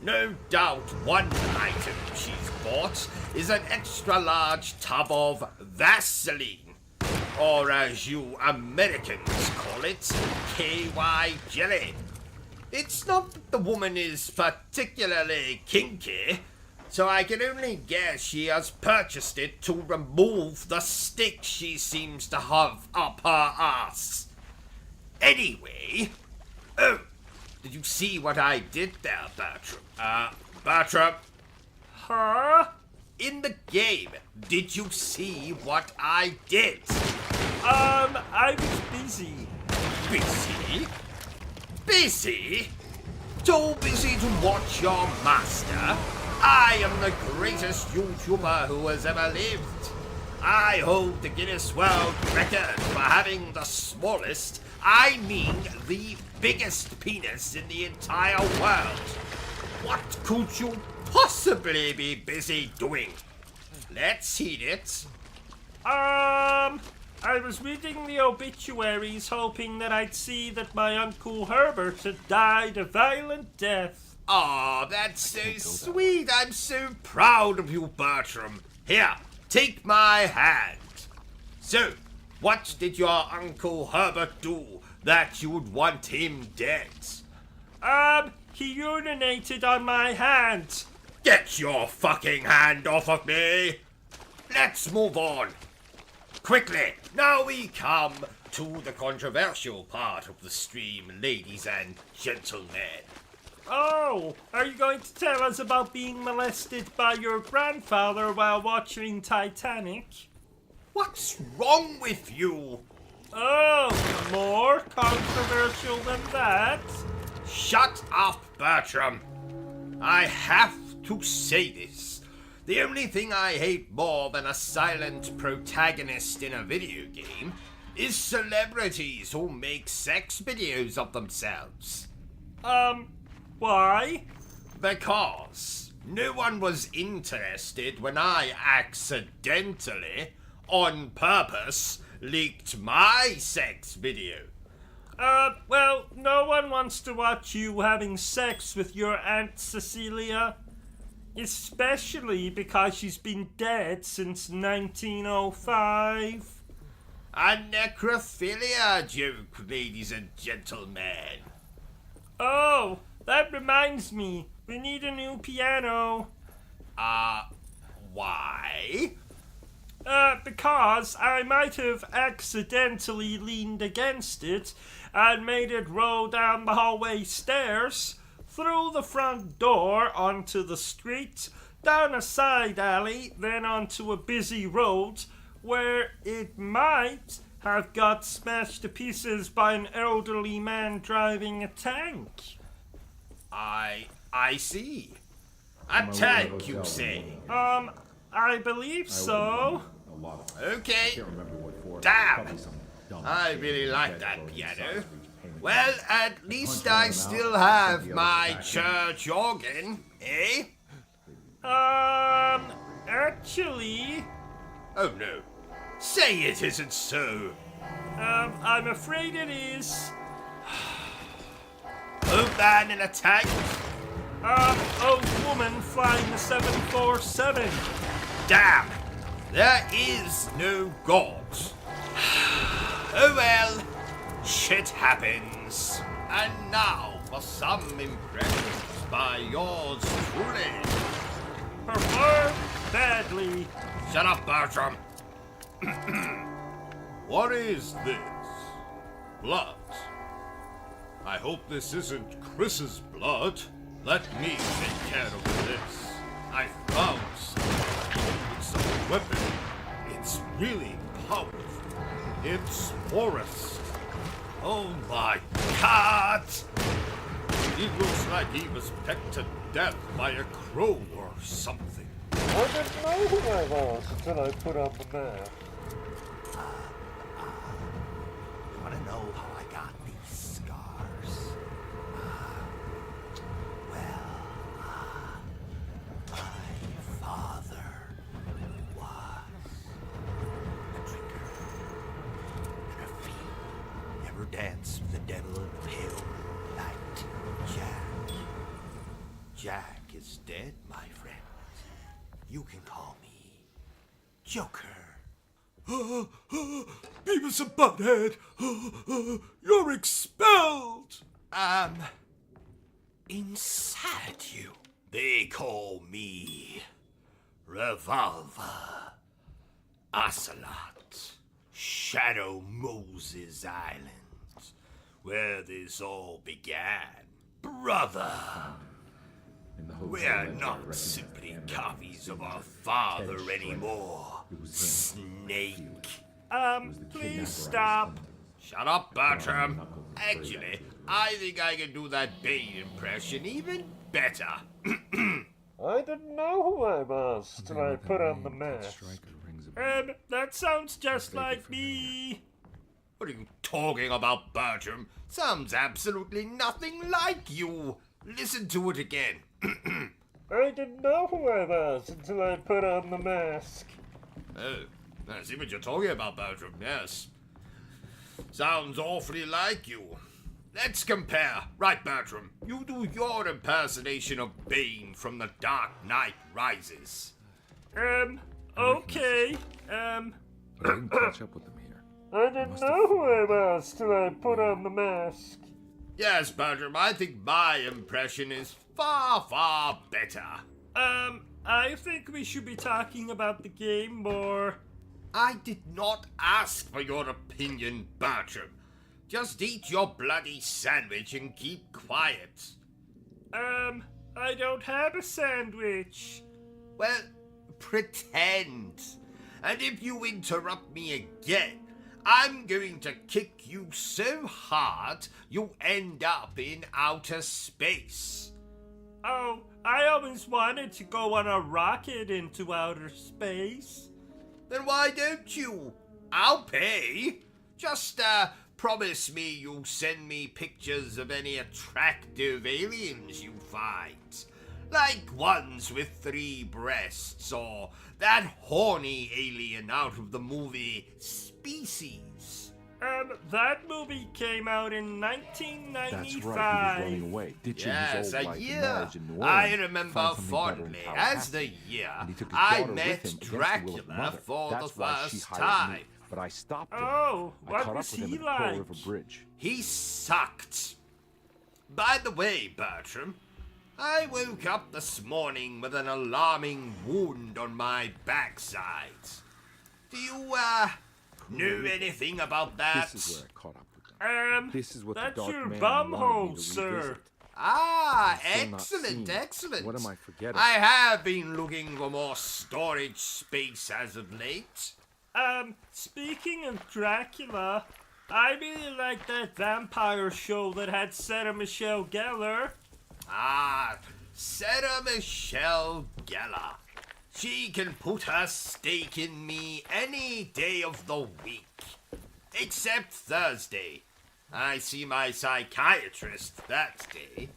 No doubt one item she's bought is an extra-large tub of Vaseline. Or as you Americans call it, KY jelly. It's not that the woman is particularly kinky, so I can only guess she has purchased it to remove the stick she seems to have up her ass. Anyway, oh, did you see what I did there, Bertram? Bertram, huh? in the game, did you see what I did? I was busy. Busy? Busy? Too busy to watch your master? I am the greatest YouTuber who has ever lived. I hold the Guinness World Record for having the smallest, I mean the biggest penis in the entire world. What could you possibly be busy doing? Let's hear it. I was reading the obituaries hoping that I'd see that my Uncle Herbert had died a violent death. Aw, that's so sweet. I'm so proud of you, Bertram. Here, take my hand. So, what did your Uncle Herbert do that you would want him dead? He urinated on my hand. Get your fucking hand off of me! Let's move on. Quickly, now we come to the controversial part of the stream, ladies and gentlemen. Oh, are you going to tell us about being molested by your grandfather while watching Titanic? What's wrong with you? Oh, more controversial than that? Shut up, Bertram. I have to say this. The only thing I hate more than a silent protagonist in a video game is celebrities who make sex videos of themselves. Why? Because no one was interested when I accidentally, on purpose, leaked my sex video. Well, no one wants to watch you having sex with your Aunt Cecilia. Especially because she's been dead since 1905. A necrophilia joke, ladies and gentlemen. Oh, that reminds me. We need a new piano. Why? Because I might have accidentally leaned against it and made it roll down the hallway stairs, through the front door onto the street, down a side alley, then onto a busy road, where it might have got smashed to pieces by an elderly man driving a tank. I see. A tank, you say? I believe so. A lot of Okay. can't remember what for. Damn. Probably some dumb I shit. really like Dead that clothes piano. size for each payment. Well, at least Punch one I of them still out, have put the other my back in. church organ, eh? Actually, Oh no. Say it isn't so. I'm afraid it is. Old man in a tank? Old woman flying the 747. Damn. There is no God. Oh well. Shit happens. And now for some impressions by yours truly. Performed badly. Shut up, Bertram. What is this? Blood. I hope this isn't Chris's blood. Let me take care of this. I found something. It's a weapon. It's really powerful. It's Forrest. Oh my God! He looks like he was pecked to death by a crow or something. I didn't know who I was until I put on the mask. Want to know how I got these scars? My father was a drinker and a fiend. Never danced with the devil in the pale light. Jack is dead, my friend. You can call me Joker. Beavis and Butthead, you're expelled. Inside you. They call me Revolver, Ocelot, Shadow Moses Island, where this all began. Brother, In the hotel we're ledger, I not recognized simply the hand copies of our Ted father Shredder. anymore. It was him. Snake. Please stop. Shut up, Bertram. Knuckles is Actually, very I think I can do that Bane impression even better. I didn't know who I was till I put on the mask. That sounds just like me. What are you talking about, Bertram? Sounds absolutely nothing like you. Listen to it again. I didn't know who I was until I put on the mask. Oh, I see what you're talking about, Bertram, yes. Sounds awfully like you. Let's compare. Right, Bertram, you do your impersonation of Bane from The Dark Knight Rises. Okay. But I didn't catch up with them here. I didn't know who I was till I put on the mask. Yes, Bertram, I think my impression is far, far better. I think we should be talking about the game more. I did not ask for your opinion, Bertram. Just eat your bloody sandwich and keep quiet. I don't have a sandwich. Well, pretend. And if you interrupt me again, I'm going to kick you so hard you end up in outer space. Oh, I always wanted to go on a rocket into outer space. Then why don't you? I'll pay. Just, promise me you'll send me pictures of any attractive aliens you find. Like ones with 3 breasts, or that horny alien out of the movie Species. That movie came out in 1995. That's right, he was running away, ditching Yes, his a old life and year. marriage in New Orleans. I to remember find something better in fondly Tallahassee. as the year And he took his I daughter with him met against the will of Dracula mother. for That's the why she first hired time. me. but I stopped him. Oh, I what caught up was with him he at the Pearl like? River Bridge. He sucked. By the way, Bertram, I woke up this morning with an alarming wound on my backside. Do you, know anything about that? This is where I caught up with them. This is what the that's Dark your Man bum wanted hole, me to sir. revisit. Ah, Still not excellent, seen. excellent. What am I forgetting? I have been looking for more storage space as of late. Speaking of Dracula, I really like that vampire show that had Sarah Michelle Gellar. Ah, Sarah Michelle Gellar. She can put her stake in me any day of the week. Except Thursday. I see my psychiatrist that day.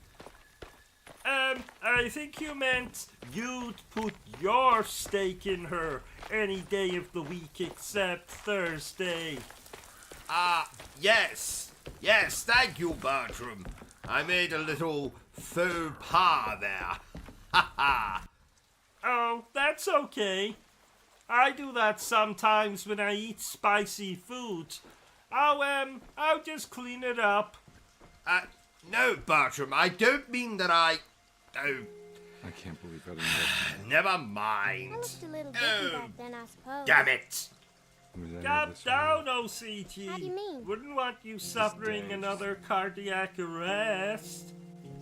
I think you meant you'd put your stake in her any day of the week except Thursday. Ah, yes. Yes, thank you, Bertram. I made a little faux pas there. Ha ha. Oh, that's okay. I do that sometimes when I eat spicy food. I'll just clean it up. No, Bertram, I don't mean that I... Oh, I can't believe I didn't know. never I mind. looked a little different back then, I suppose. Damn it. Was any of Calm this down, OCT. How do you mean? Wouldn't want you suffering another cardiac arrest.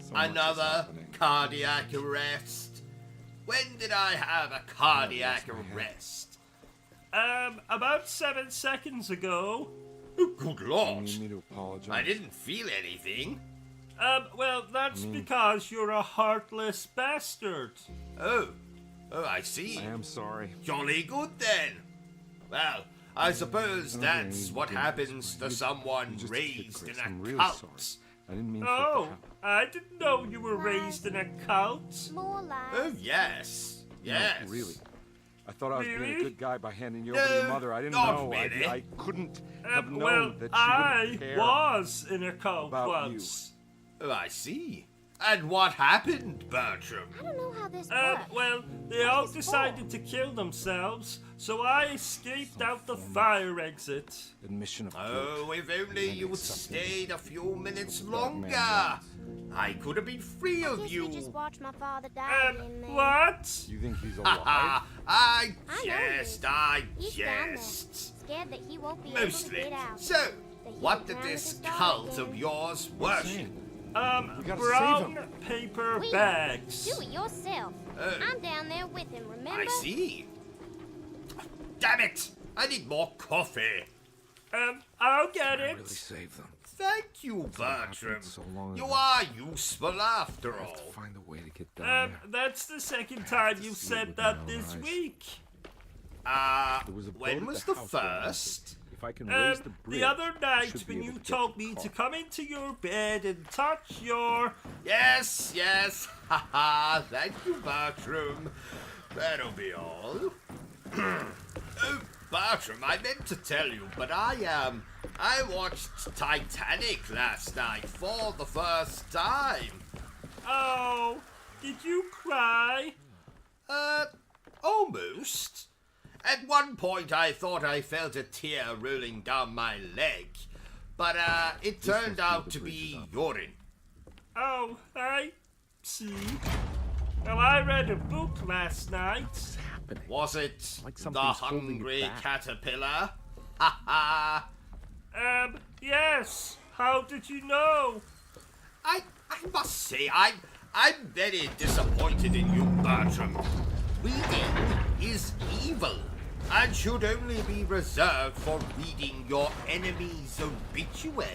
So much is Another happening. cardiac arrest. When did I have a cardiac lost my head. arrest? About 7 seconds ago. Oh, good You lord. need me to apologize? I didn't feel anything. Well, that's because you're a heartless bastard. Oh, I see. I am sorry. Jolly good then. Well, I suppose Okay, that's what okay, happens that's to fine. someone You're just a kid, raised Chris. in a I'm really cult. sorry. I didn't mean for it to Oh, happen. I didn't know you were raised in a cult. More lies. Oh, yes. Yes. No, really. I thought I was being Really? a good guy by handing you over to your No, mother. I didn't not know. really. I couldn't have known Well, that she I wouldn't care. was in a cult about once. Oh, I see. And what happened, Bertram? I don't know how this works. Well, they all decided to kill themselves, so I escaped out the fire exit. Admission of guilt. Oh, if only And you'd accepting stayed a few minutes what the Dark Man longer. wants. I could have been free of Guess you. we just watched my father die in there. What? You think he's Ha alive? ha! I know jest, you. I He's down there, jest. scared that he won't be able to Mostly. get out. So, That he what will did drown this with his daughter cult of again. yours worship? gotta Brown save paper Wait, bags. Do it yourself. Oh. I'm down there with him, remember? I see. Damn it! I need more coffee. I'll get I it. really saved them. Thank you, happened Bertram. so long You ago. are useful after I have to all. find a way to get down there. That's the second time to you've see it said with that my own this eyes. week. There was a boat When at was the the house where I first? lived. If I can raise the bridge, The other I night should be when able you to get told the me to car. come into your bed and touch your... Yes, yes. Ha ha. Thank you, Bertram. That'll be all. Oh, Bertram, I meant to tell you, but I watched Titanic last night for the first time. Oh, did you cry? Almost. At one point, I thought I felt a tear rolling down my leg, but it turned out to be urine. Oh, I see. Well, I read a book last night. Happening. Was it Like the something's holding you Hungry back. Caterpillar? Ha ha! Yes. How did you know? I must say, I'm very disappointed in you, Bertram. Reading is evil and should only be reserved for reading your enemy's obituary.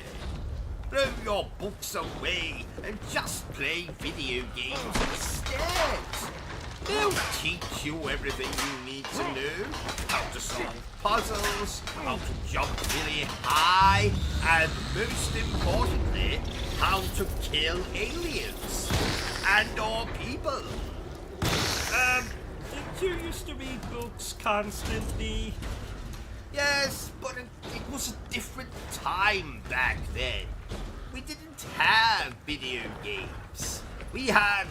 Throw your books away and just play video games instead. They'll teach you everything you need to know. How to solve puzzles, how to jump really high, and most importantly, how to kill aliens and or people. Didn't you used to read books constantly? Yes, but it was a different time back then. We didn't have video games. We had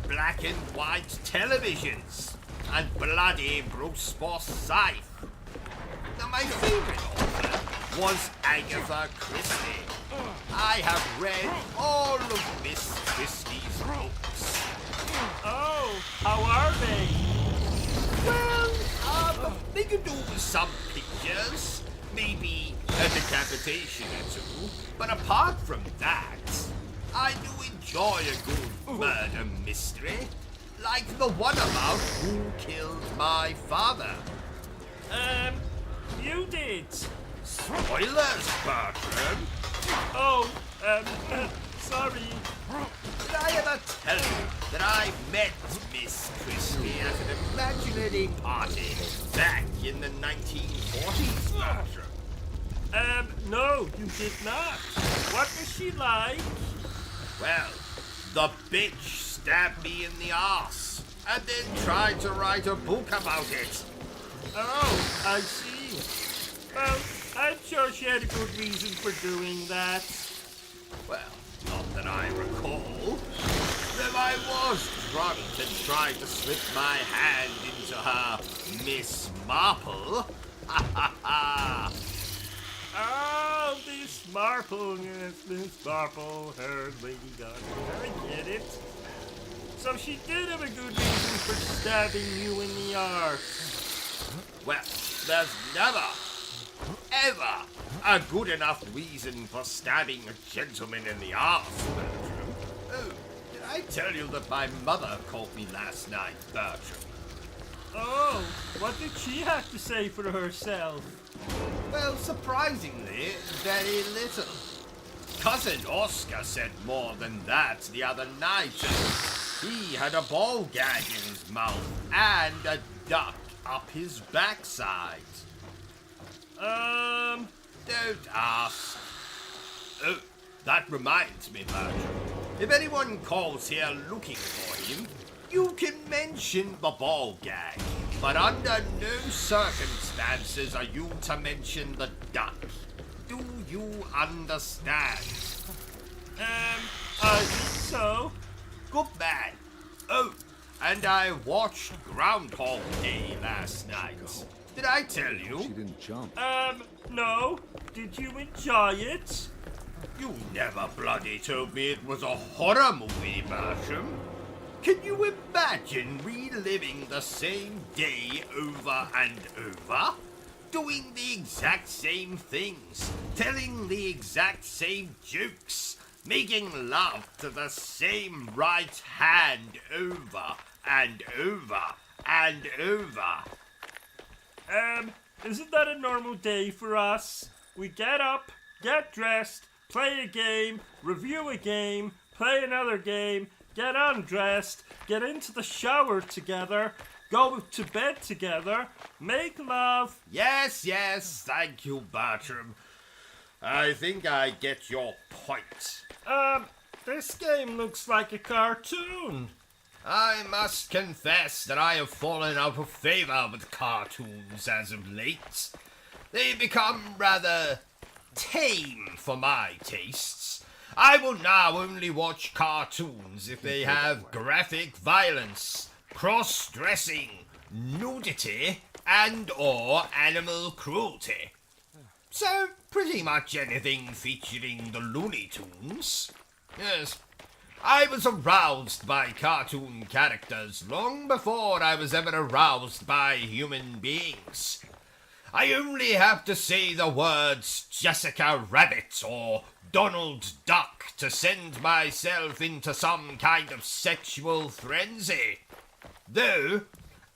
black and white televisions and bloody Bruce Forsyth. my favorite author was Agatha Christie. I have read all of Miss Christie's books. Oh, how are they? Well, they could do with some pictures, maybe a decapitation or two, but apart from that, I do enjoy a good murder mystery, like the one about who killed my father. You did. Spoilers, Bertram. Oh, sorry. Did I ever tell you that I met Miss Christie at an imaginary party back in the 1940s, Bertram? No, you did not. What was she like? Well, the bitch stabbed me in the arse and then tried to write a book about it. Oh, I see. Well, I'm sure she had a good reason for doing that. Well, not that I recall. Though I was drunk and tried to slip my hand into her Miss Marple. Ha ha ha! Oh, Miss Marple, yes, Miss Marple, her Lady Gaga. I get it. So she did have a good reason for stabbing you in the arse. Well, there's never, ever a good enough reason for stabbing a gentleman in the arse, Bertram. Oh, did I tell you that my mother called me last night, Bertram? Oh, what did she have to say for herself? Well, surprisingly, very little. Cousin Oscar said more than that the other night. He had a ball gag in his mouth and a duck up his backside. Don't ask. Oh, that reminds me, Bertram. If anyone calls here looking for him, you can mention the ball gag, but under no circumstances are you to mention the duck. Do you understand? I think so. Good man. Oh, and I watched Groundhog Day last night. Did I tell She you? didn't jump. No. Did you enjoy it? You never bloody told me it was a horror movie, Bertram. Can you imagine reliving the same day over and over? Doing the exact same things, telling the exact same jokes, making love to the same right hand over and over and over. Isn't that a normal day for us? We get up, get dressed, play a game, review a game, play another game, get undressed, get into the shower together, go to bed together, make love. Yes, thank you, Bertram. I think I get your point. This game looks like a cartoon. I must confess that I have fallen out of favor with cartoons as of late. They become rather tame for my tastes. I will now only watch cartoons if they have graphic violence, cross-dressing, nudity, and or animal cruelty. So, pretty much anything featuring the Looney Tunes. Yes, I was aroused by cartoon characters long before I was ever aroused by human beings. I only have to say the words Jessica Rabbit or Donald Duck to send myself into some kind of sexual frenzy. Though,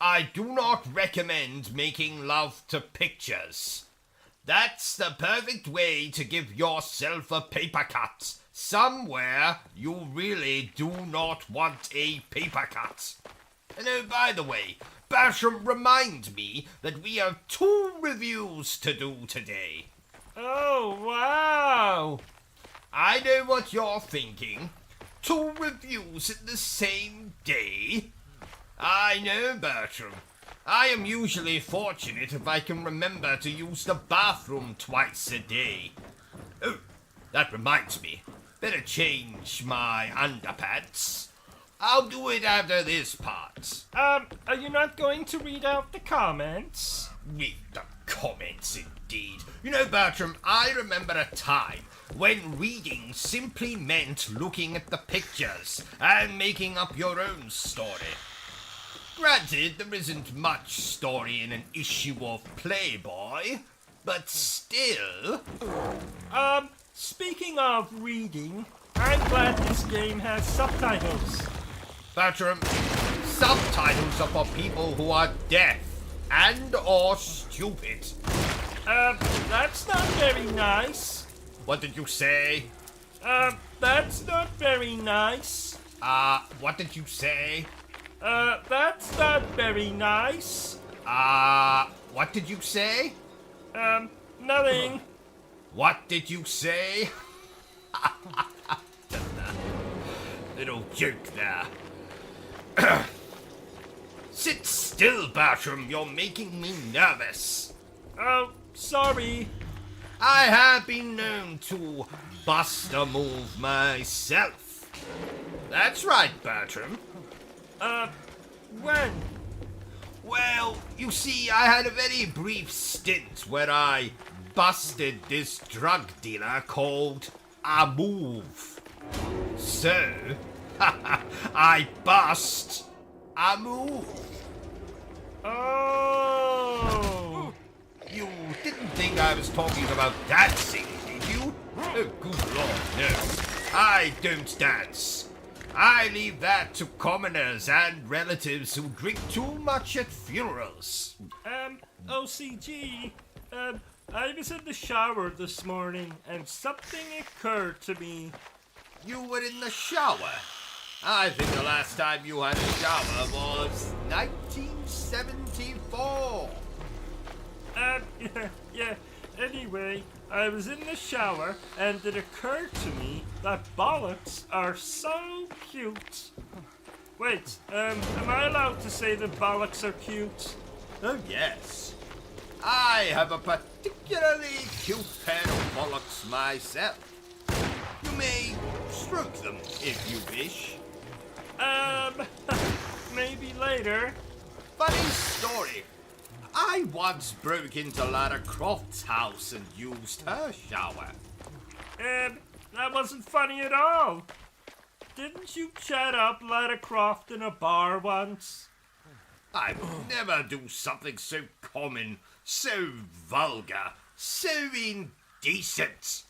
I do not recommend making love to pictures. That's the perfect way to give yourself a paper cut somewhere you really do not want a paper cut. And oh, by the way, Bertram, remind me that we have 2 reviews to do today. Oh, wow. I know what you're thinking. 2 reviews in the same day? I know, Bertram. I am usually fortunate if I can remember to use the bathroom twice a day. Oh, that reminds me. Better change my underpants. I'll do it after this part. Are you not going to read out the comments? Read the comments indeed. You know, Bertram, I remember a time when reading simply meant looking at the pictures and making up your own story. Granted, there isn't much story in an issue of Playboy, but still... Speaking of reading, I'm glad this game has subtitles. Bertram, subtitles are for people who are deaf and or stupid. That's not very nice. What did you say? That's not very nice. What did you say? That's not very nice. What did you say? Nothing. What did you say? Little joke there. Sit still, Bertram. You're making me nervous. Oh, sorry. I have been known to bust a move myself. That's right, Bertram. When? Well, you see, I had a very brief stint where I busted this drug dealer called a move. So, I bust a move. Oh. You didn't think I was talking about dancing, did you? Oh, good lord, no. I don't dance. I leave that to commoners and relatives who drink too much at funerals. OCG, I was in the shower this morning and something occurred to me. You were in the shower? I think the last time you had a shower was 1974. Yeah. Anyway, I was in the shower and it occurred to me that bollocks are so cute. Wait, am I allowed to say that bollocks are cute? Oh, yes. I have a particularly cute pair of bollocks myself. You may stroke them if you wish. Maybe later. Funny story. I once broke into Lara Croft's house and used her shower. That wasn't funny at all. Didn't you chat up Lara Croft in a bar once? I would never do something so common, so vulgar, so indecent.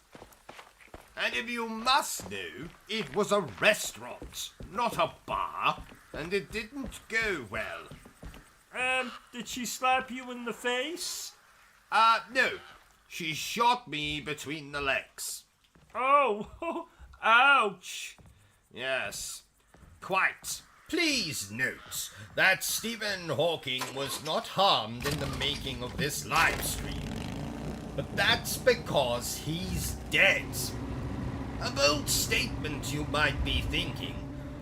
And if you must know, it was a restaurant, not a bar, and it didn't go well. Did she slap you in the face? No. She shot me between the legs. Oh, ouch. Yes, quite. Please note that Stephen Hawking was not harmed in the making of this live stream. But that's because he's dead. A bold statement, you might be thinking,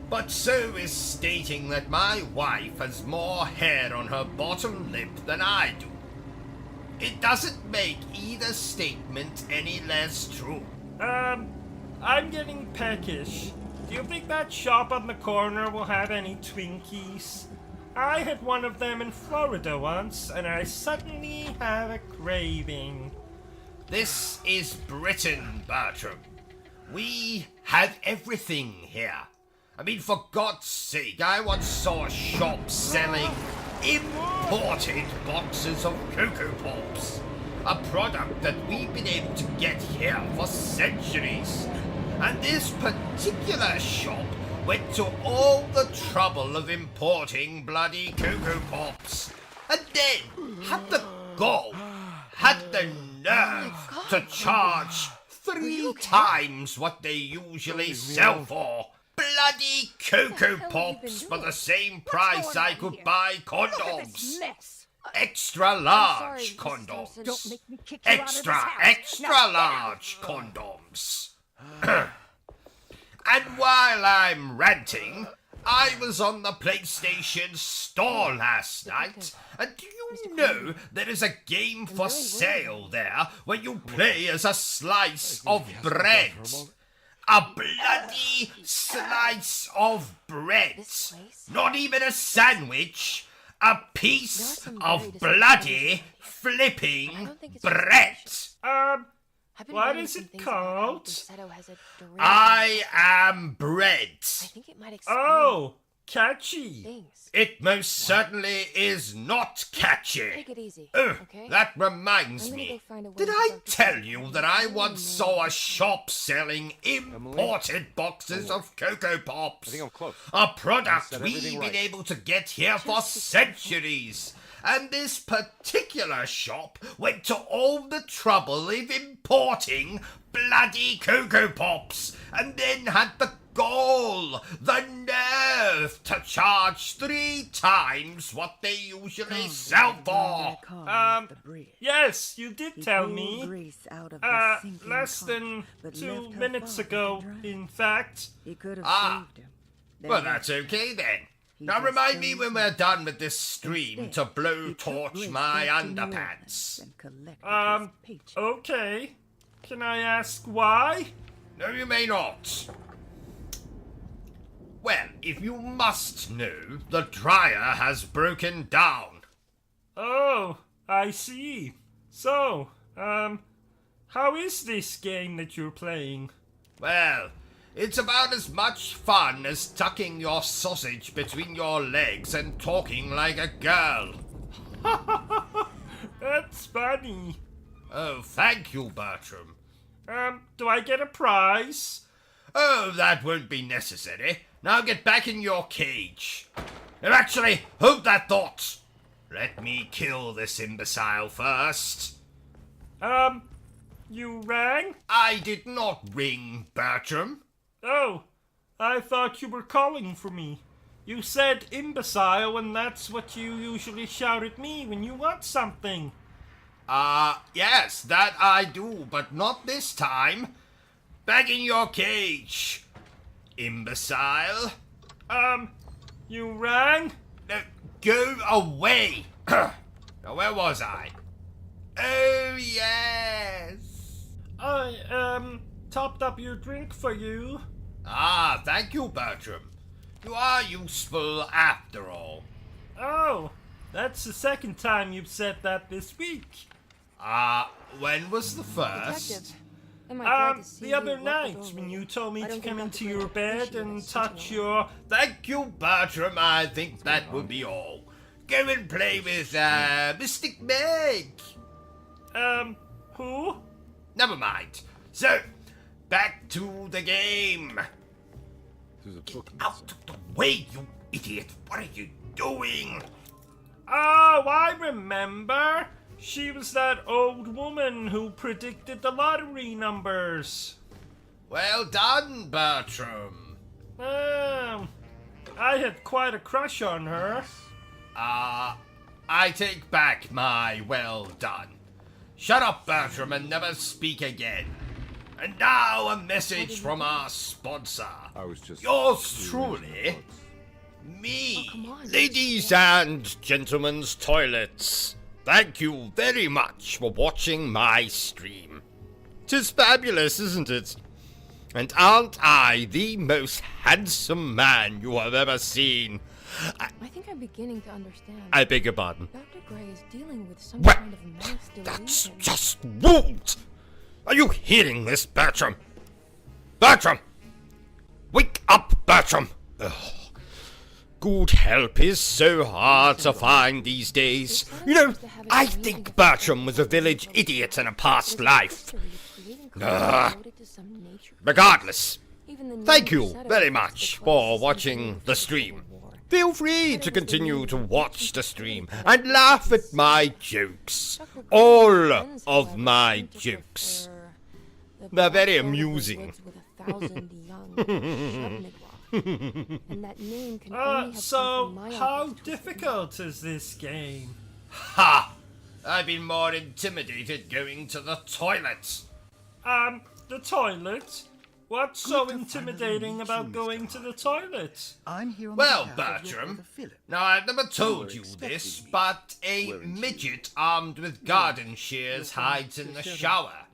but so is stating that my wife has more hair on her bottom lip than I do. It doesn't make either statement any less true. I'm getting peckish. Do you think that shop on the corner will have any Twinkies? I had one of them in Florida once, and I suddenly have a craving. This is Britain, Bertram. We have everything here. I mean, for God's sake, I once saw a shop selling imported boxes of Cocoa Pops. A product that we've been able to get here for centuries. And this particular shop went to all the trouble of importing bloody Cocoa Pops. And then had the gall, had the nerve to charge 3 times what they usually sell for. Bloody Cocoa Pops for the same price I could buy condoms. Extra large condoms. Extra large condoms. And while I'm ranting, I was on the PlayStation Store last night, and do you know there is a game for sale there where you play as a slice of bread? A bloody slice of bread. Not even a sandwich. a piece of bloody flipping bread. What is it called? I am bread. I think it might explain Oh, catchy. things. It most certainly is not catchy. Take it easy, Ugh, okay? that reminds I'm gonna me. go find a way Did to I start to tell find you things that I that once really saw a shop selling imported boxes of Cocoa Pops? I think I'm close. A product said we've everything been right. able to get here for centuries. And this particular shop went to all the trouble of importing bloody Cocoa Pops and then had the gall, the nerve to charge 3 times what they usually sell for. Yes, you did tell me. Less than 2 minutes ago, in fact. Well, that's okay then. Now remind me when we're done with this stream to blowtorch my underpants. Okay. Can I ask why? No, you may not. Well, if you must know, the dryer has broken down. Oh, I see. So, how is this game that you're playing? Well, it's about as much fun as tucking your sausage between your legs and talking like a girl. That's funny. Oh, thank you, Bertram. Do I get a prize? Oh, that won't be necessary. Now get back in your cage. And actually, hold that thought. Let me kill this imbecile first. You rang? I did not ring, Bertram. Oh, I thought you were calling for me. You said imbecile, and that's what you usually shout at me when you want something. Yes, that I do, but not this time. Back in your cage, imbecile. You rang? No, go away. Now, where was I? Oh, yes. I, topped up your drink for you. Ah, thank you, Bertram. You are useful after all. Oh, that's the second time you've said that this week. When was the first? Detective, am I glad to see The you other look night over when it. you told me I to don't come think into Dr. your Grant bed appreciated and us sitting touch alone. your... Thank you, Bertram. I think that will be all. Go and play with, Mystic Meg. Who? Never mind. So, back to the game. There's a book. Out of the way, you idiot. What are you doing? Oh, I remember. She was that old woman who predicted the lottery numbers. Well done, Bertram. I had quite a crush on her. I take back my well done. Shut up, Bertram, and never speak again. And now a message from our sponsor. I was just. Yours truly, me. Oh, come on. Ladies and gentlemen's toilets, thank you very much for watching my stream. 'Tis fabulous, isn't it? And aren't I the most handsome man you have ever seen? I think I'm beginning to understand. I beg your pardon. Dr. Gray is dealing with some Well, kind of mass That's delusion. just rude! Are you hearing this, Bertram? Bertram! Wake up, Bertram! Ugh. Good help is so hard to find these days. You know, I think Bertram was a village idiot in a past life. Regardless, thank you very much for watching the stream. Feel free to continue to watch the stream and laugh at my jokes. All of my jokes. They're very amusing. So, how difficult is this game? Ha! I've been more intimidated going to the toilet. The toilet? What's so intimidating about going to the toilet? I'm here on Well, behalf of your Bertram, brother Philip. now I've never told you this, but a midget armed with garden shears hides in the shower.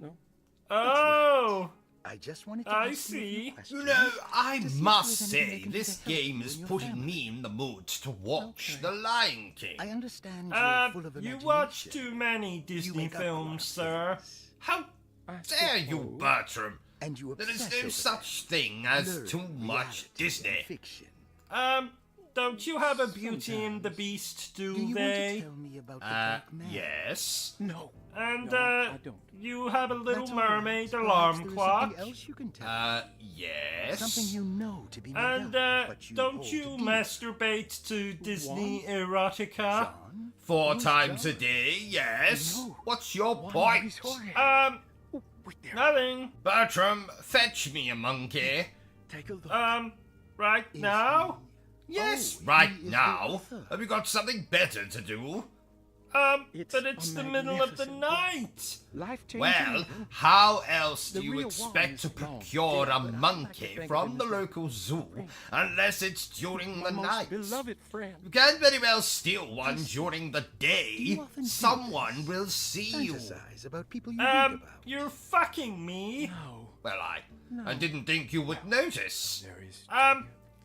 Oh, I just wanted to I ask you a few see. questions You know, I to see if must there's say, anything I can do this to help game you is and your putting family. me in the mood to watch Okay. The Lion King. I understand you're full of You imagination. watch too many You Disney make up a lot films, of sir. things, How dare you, Bertram? and you There is obsess no over such them. thing as Blurring too much reality and Disney. Fiction. Don't you have a Beauty and the Beast, Do do you want they? to tell me about the Black Man? Yes. No. And, No, I don't. you have a Little That's all right. Mermaid Perhaps alarm there is clock. Something else you can tell me. Yes. Something you know to be made And, up, but you don't hold you deep. masturbate to Disney erotica? John? 4 Who's times a John? day, yes. No. What's your Why, point? he's horrid. Wait there. Nothing. Bertram, fetch me a monkey. Take a look. Right Is now? Yes, Oh, right he is the now. author. Have you got something better to do? It's But it's a the middle of the magnificent night. Life-changing. Well, book. how else do The you real expect to one is long, procure dead, a but I like monkey to think from of the him as local zoo unless it's during My the most night? beloved friend. You can't very well steal one Listen, during the day. you often do Someone this? will see you. Fantasize about people you read about. You're fucking me. No, Well, I didn't think you would notice. there is.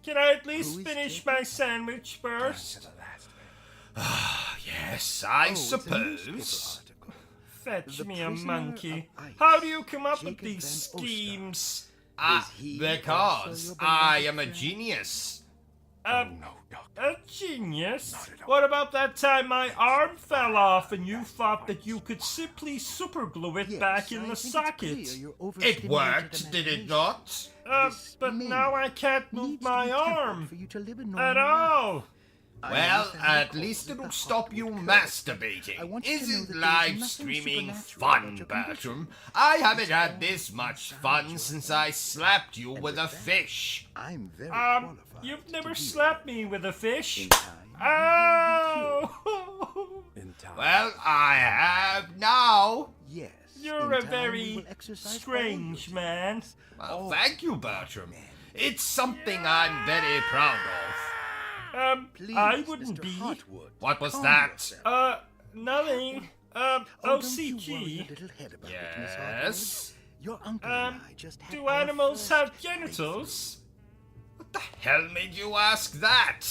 Can I at least Who is finish Jacob? my sandwich first? Yes, I Oh, it's a newspaper suppose. article. Fetch The me a Prisoner monkey. of Ice, How do you come up with Jacob these Van Ostad. schemes? Ah, Is he because also your I beloved am a friend? genius. Oh, no, Doctor. A genius? Not at all. What about that time my arm fell off and you thought that you could simply superglue it Yes, back in I the think it's socket? clear you're It overstimulated worked, did it imagination. not? This But man now I can't move needs to my be tempered arm for you to live a normal at life. all. I Well, understand the at cause least of the it'll stop you Hotwood curse. I masturbating. want you to know Isn't that there is live nothing streaming supernatural fun, about your condition. Bertram? I haven't had this much fun since I slapped you with a with that, fish. I'm very qualified. You've never to do slapped me with a fish. In time, Ow! In time. Well, I have now. Yes. You're in a time we very will exercise all strange your man. Well, Oh, thank you, Bertram. It's something I'm very proud of. Please, I wouldn't Mr. be. Hotwood, What was calm that? yourself. Nothing. Oh, don't you worry OCG. a little head about it, Miss Hotwood. Yes? Your uncle and I just had Do our animals first have playthrough. genitals? What the hell made you ask that?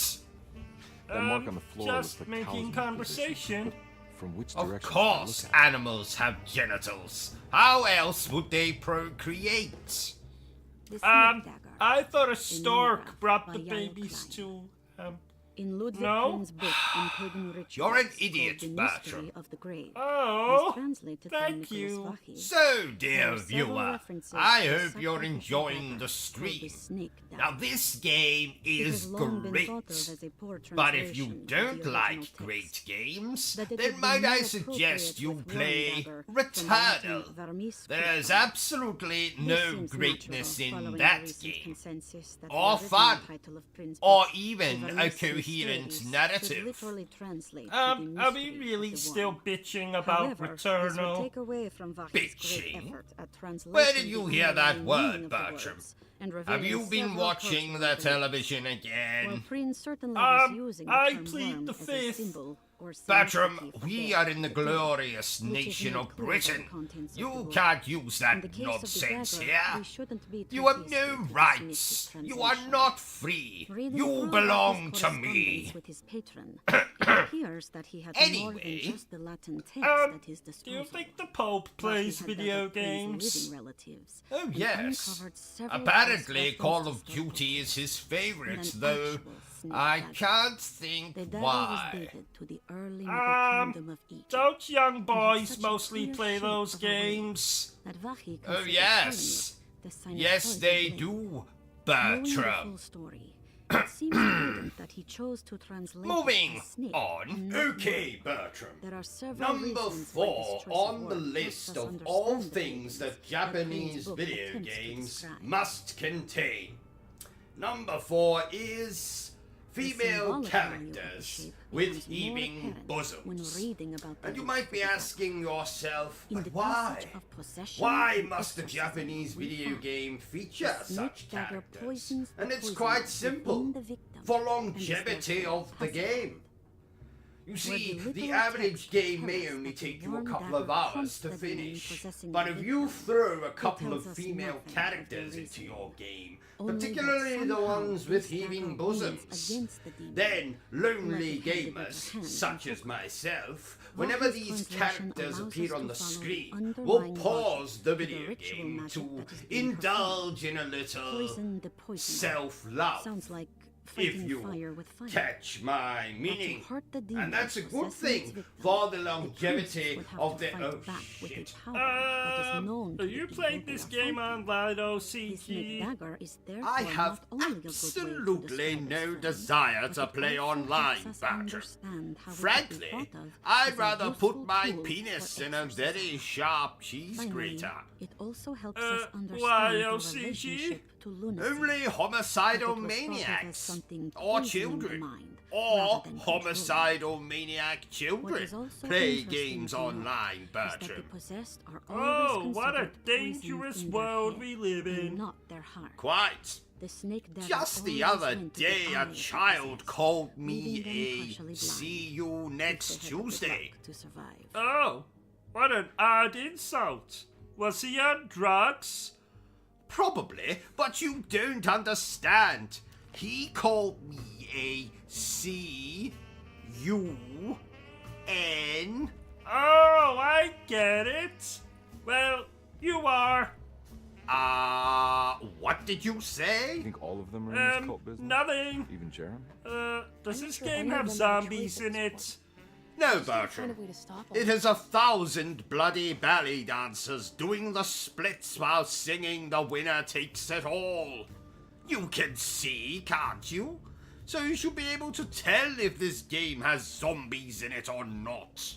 That mark on the floor was Just the making cow's conversation. position. From which Of direction? course, should I look at animals have genitals. How else would they procreate? The snake Um, dagger. I thought a stork Mira brought by the Yael babies Klein. to, In Ludwig No? Prin's book on pagan rituals, You're an called idiot, The Bertram. Mystery of the Grave, Oh, as translated by thank Nicholas you. Vahey. So, dear There are several viewer, references I to a hope you're sacrificial enjoying dagger the called stream. the snake Now, dagger. this game It is has long been great. thought of as a poor But if you translation of the don't original like text. great games, That it then would be might more I suggest appropriate you with play Worm Dagger from the Latin Returnal. vermis There's quicquam. absolutely This no seems greatness natural, in following that the recent game, consensus that the or original fun, title of Prince or book, even The a Vermis coherent Mysteries, narrative. should literally translate to Are the we mystery really of the still worm. bitching about However, this would Returnal? take away from Vahey's great Bitching? effort at translating Where did you the hear that underlying word, meaning of the Bertram? words and Have revealing you been several watching cultural the beliefs. television While again? Prince certainly was using the I term plead worm the as a fifth. symbol or Bertram, sanctity for we death are in the to the dead, glorious which is nation made of clear by the Britain. contents of the You book. can't use In that the case nonsense of the dagger, here. we shouldn't be too You have hasty no to dismiss rights. this You are translation. not free. Reading You through belong Vahey's to me. correspondence with his patron, it appears that he had more Anyway, than just the Latin text at his Do disposal. you think the Pope Vahey plays had video dug up Prince's games? living relatives Oh, and yes. uncovered several Apparently, references Call to of historical Duty is his favorite, and an though actual snake I dagger. can't think The dagger was why. dated to the early Middle Kingdom of Egypt. Don't young boys such a mostly clear play shape those of a wave. games? That Vahey Oh, considered yes. calling it the Yes, sinusoidal they blade. do, Knowing the Bertram. full story, it seems evident that he chose to translate it Moving as snake on. and not Okay, worm. Bertram. There are several Number reasons why 4 this choice on of the word list helps us of all understand the things that feelings Japanese Prince's book video attempts to games describe. must contain. Number 4 is female symbolic value of the characters shape with becomes more heaving apparent bosoms. when reading about the And you roots might of be the dagger. asking yourself, In but the why? passage of possession Why and must a exorcism, Japanese we video find game feature the snake such dagger characters? poisons the And it's poison quite within simple. the victim For and is longevity therefore of the pacified. game. You see, the average game may only take you a couple of hours to finish, but if you throw a couple of female characters into your game, particularly the ones with heaving bosoms, then lonely gamers, such as myself, whenever these characters appear on the screen, will pause the video game to indulge in a little self-love. Sounds like If fighting you fire with fire. catch my meaning. hurt the And demons that's a good possessing thing its victim, for the the longevity prince would have of to the... fight Oh, back with a shit. power that is known to Are the you evil playing they this are game fighting. online, The snake OCG? dagger is therefore I have not only a good way to absolutely describe no its form, desire but to it play also online, helps us Bertram. understand how it could be Frankly, thought of I'd as a rather useful put my tool penis for in a exorcism. very sharp cheese Finally, grater. it also helps us understand why the OCG? relationship to lunacy. Only That homicidal it was thought of as maniacs, something or poisoning the children, mind, or rather than controlling. homicidal maniac children is also play interesting games to note online, is that the Bertram. possessed are Oh, always what a considered poisoned dangerous in their world head we live and in. not their heart. Quite. The snake dagger Just the always other went to the day, eye a of the child possessed, called leaving them me partially a blind, "see you if next they had the good Tuesday." luck to survive. Oh, what an odd insult. Was he on drugs? Probably, but you don't understand. He called me a C-U-N. Oh, I get it. Well, you are. What did you say? You think all of them are in this cult business? Nothing. Even Jeremy? Does I'm this sure game any of have them have a zombies choice at in this it? No, Just gotta find Bertram. a way to stop It 'em. is 1,000 bloody ballet dancers doing the splits while singing "The Winner Takes It All." You can see, can't you? So you should be able to tell if this game has zombies in it or not.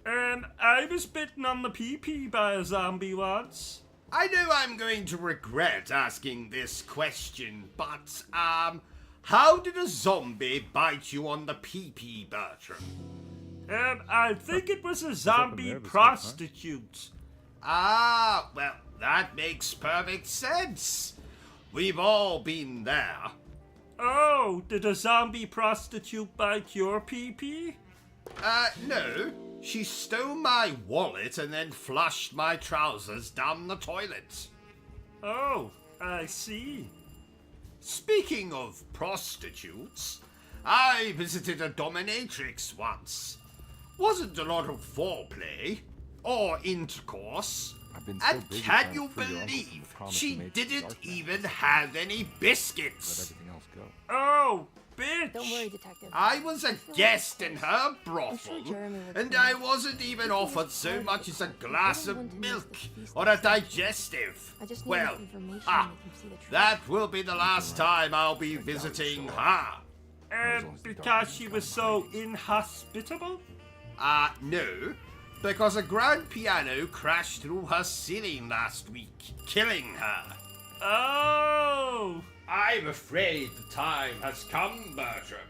I was bitten on the pee-pee by a zombie once. I know I'm going to regret asking this question, but, how did a zombie bite you on the pee-pee, Bertram? I think it was a up zombie in there, this prostitute. Well, that makes perfect sense. We've all been there. Oh, did a zombie prostitute bite your pee-pee? No. She stole my wallet and then flushed my trousers down the toilet. Oh, I see. Speaking of prostitutes, I visited a dominatrix once. Wasn't a lot of foreplay or intercourse. I've been so And busy can trying you to free your uncle from the believe promise she he made to didn't Dark even Man. have any Let biscuits? everything else go. Oh, bitch! Don't worry, Detective. I was a guest in her I'm brothel, sure Jeremy will and come I back. wasn't even offered so much as a glass of want to miss milk the feast or a of Saints. digestive. I just need Well, enough information to ah, make him see the truth. that will be the last time I'll be visiting her. Because she was so inhospitable? No, because a grand piano crashed through her ceiling last week, killing her. Oh! I'm afraid the time has come, Bertram.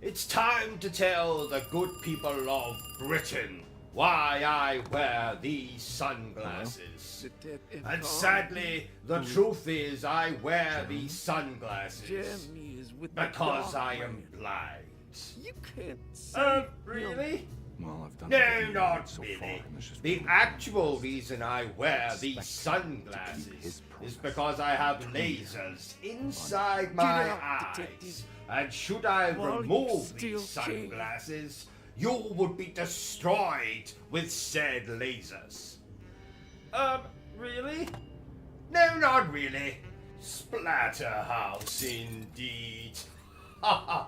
It's time to tell the good people of Britain why I wear these sunglasses. And sadly, the truth is I wear these sunglasses Jeremy is with the because Dark I am Man. blind. You can't say Really? Well, I've done No, everything I not did so far, really. and there's just The one actual reason I wear these Expect him to keep sunglasses his is promise. because I have lasers inside my Get out, eyes. detective. And should I While you remove still these can. sunglasses, you would be destroyed with said lasers. Really? No, not really. Splatterhouse, indeed. I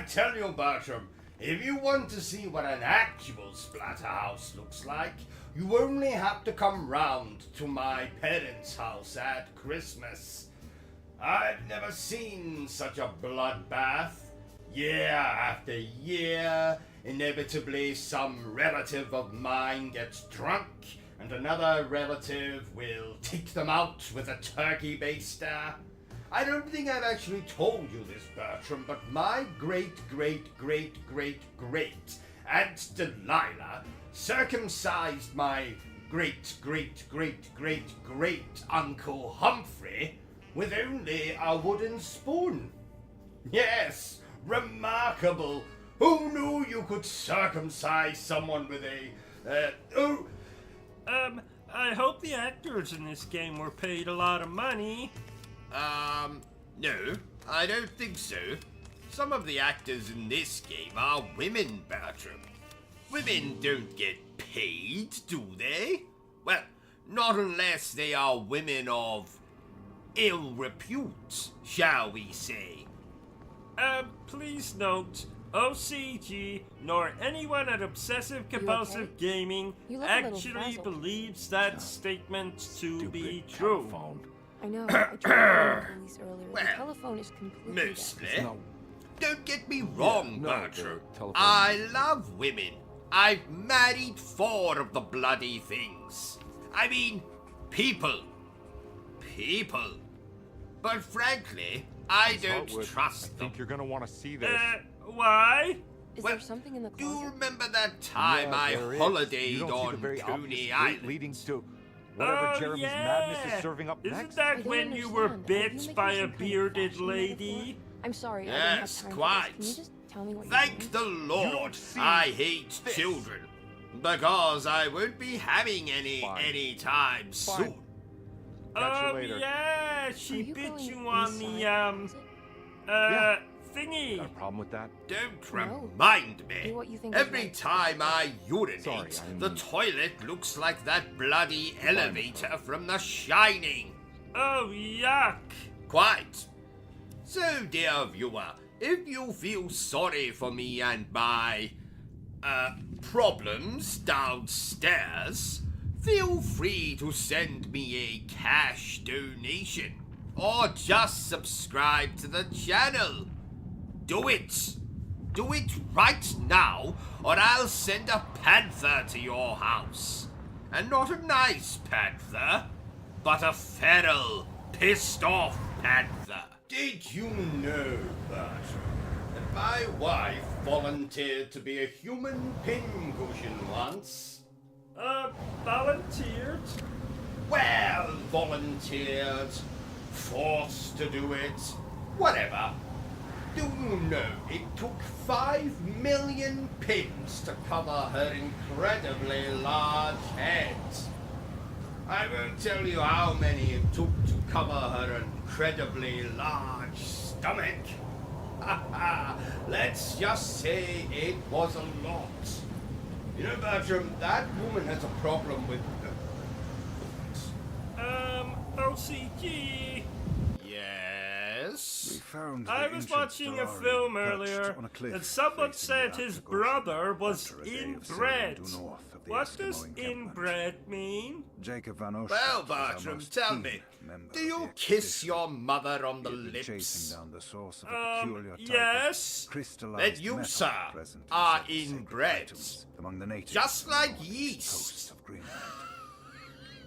tell you, Bertram, if you want to see what an actual Splatterhouse looks like, you only have to come round to my parents' house at Christmas. I've never seen such a bloodbath. Year after year, inevitably some relative of mine gets drunk, and another relative will take them out with a turkey baster. I don't think I've actually told you this, Bertram, but my great-great-great-great-great Aunt Delilah circumcised my great-great-great-great-great Uncle Humphrey with only a wooden spoon. Yes, remarkable. remarkable. Who knew you could circumcise someone with a, I hope the actors in this game were paid a lot of money. No, I don't think so. Some of the actors in this game are women, Bertram. Women don't get paid, do they? Well, not unless they are women of ill repute, shall we say. Please note, OCG nor anyone at Obsessive Compulsive Gaming You look a little actually frazzled. believes that statement to be true. I know. I tried calling the police earlier. Well, the telephone is completely dead. Mostly. No. Don't get me wrong, no, Bertram. the telephone- I love women. I've married 4 of the bloody things. I mean, people. People. But frankly, I don't Hartwood, trust I them. think you're gonna want to see this. Why? Is Well, there something in the Do you closet? remember that time Yeah, I there is. holidayed You don't see the on very obvious Coney route Island? leading to whatever Oh, Jeremy's yeah. madness is serving up Isn't next. that I don't when you were understand. Are you bit making by some a kind of bearded fashion lady? metaphor? I'm sorry, I Yes, don't have time quite. for this. Can you just tell me what you're Thank doing? the Lord, don't see I hate this. children. Because I won't be having any Fine. anytime Fine. soon. Catch you Oh later. yeah, Are she you bit going you on the inside closet? Yeah. thingy. Got a problem with that? Don't No. remind me. Do what you think is Every right. time I urinate, Sorry, I the mean- toilet looks like that bloody elevator from The Shining. Oh yuck. Quite. So, dear viewer, if you feel sorry for me and my, problems downstairs, feel free to send me a cash donation. Or just subscribe to the channel. Do it. Do it right now, or I'll send a panther to your house. And not a nice panther, but a feral, pissed off panther. Did you know, Bertram, that my wife volunteered to be a human pincushion once? Volunteered? Well, volunteered, forced to do it, whatever. Do you know it took 5 million pins to cover her incredibly large head? I won't tell you how many it took to cover her incredibly large stomach. Let's just say it was a lot. You know, Bertram, that woman has a problem with... OCG. Yes? I was watching a film earlier that someone said his brother was inbred. What does inbred mean? Jacob Van Oshkosh Well, was our Bertram, most tell keen me, member do of you the kiss expedition. your mother on the He had been chasing lips? down the source of a peculiar type yes. of crystallized Then you, metal sir, present in are several sacred inbred. items among the natives Just of the like northern yeast. coasts of Greenland.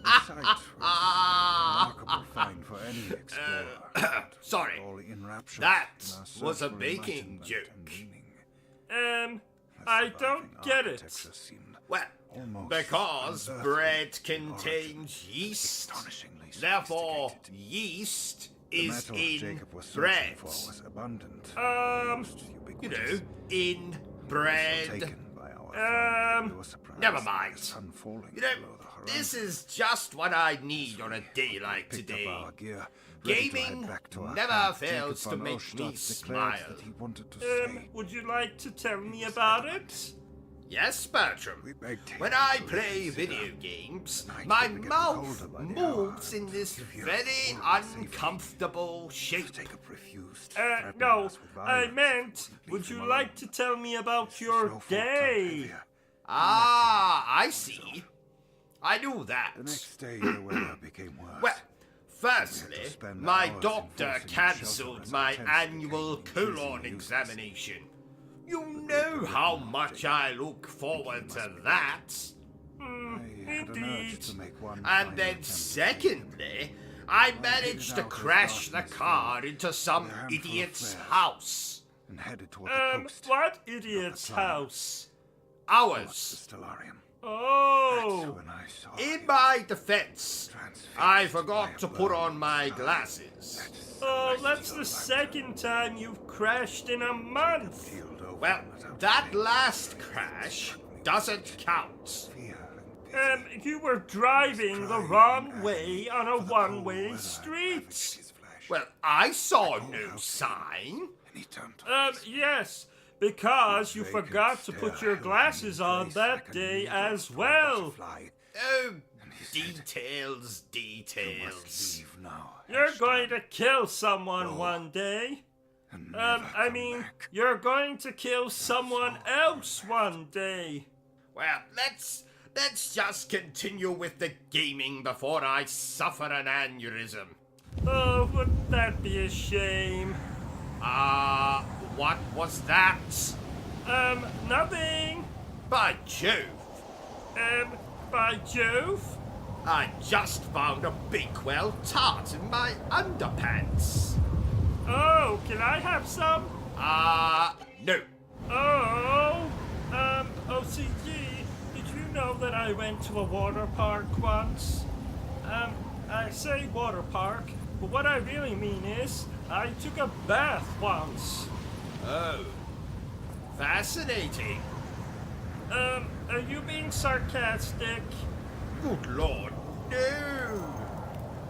The sight was a remarkable find for any explorer. Sorry, all enraptured that in our search was a for baking enlightenment joke. and meaning. The I surviving don't get it. architecture seemed Well, almost because unearthly bread in origin. contains yeast, Astonishingly therefore sophisticated. yeast The is metal in Jacob was searching bread. for was abundant. Most You ubiquitous. know, in So bread. taken by our find, we were surprised never by the mind. sun falling You know, below the this horizon. is just what I need on a day like Picked up today. our gear, ready to head Gaming back to our never camp. fails Jacob to van make Oostad me declared smile. that he wanted to stay. Would you like to tell me about it? Yes, Bertram. We begged him When I to play reconsider. video games, The nights my were getting mouth colder by the hour. moves in this To feel very full of safety. uncomfortable shape. Jacob refused. No, threatening us with I violence meant, if we didn't would leave you him like alone. to tell me about His your snowfall turned day? heavier. Ah, I see. I knew that. The next day, the weather became worse. Well, We had firstly, to spend my hours doctor enforcing the cancelled shelter my as our tents annual became colon increasingly useless. examination. You know how much I look forward to that. I had an urge to make one And final then attempt. secondly, I managed to out of crash the darkness car into some with a handful of idiot's flares. house. And headed toward the coast. What idiot's house? Towards Ours. the Stellarium. Oh! When I saw In you my defense, transfixed I by forgot a to put on burning my sun. glasses. Oh, that's the second time you've crashed in a month. Peeled over Well, without that fail. last crash doesn't count. Fear and pity. You were driving the wrong way on a one-way street. His flesh. Well, I saw no sign. And he turned to face Yes, because you vacant forgot to put stare your held glasses me in on place that like a day needle as to a well. butterfly. Oh, he said, details, "You details. must leave now. You're Ashton, going to kill someone No. one day. and never I come mean, back." you're going to kill someone else one day. Well, let's just continue with the gaming before I suffer an aneurysm. Oh, wouldn't that be a shame? What was that? Nothing. By Jove, By Jove? I just found a Bakewell tart in my underpants. Oh, can I have some? No. Oh, OCG, did you know that I went to a water park once? I say water park, but what I really mean is, I took a bath once. Oh, fascinating. Are you being sarcastic? Good Lord, no.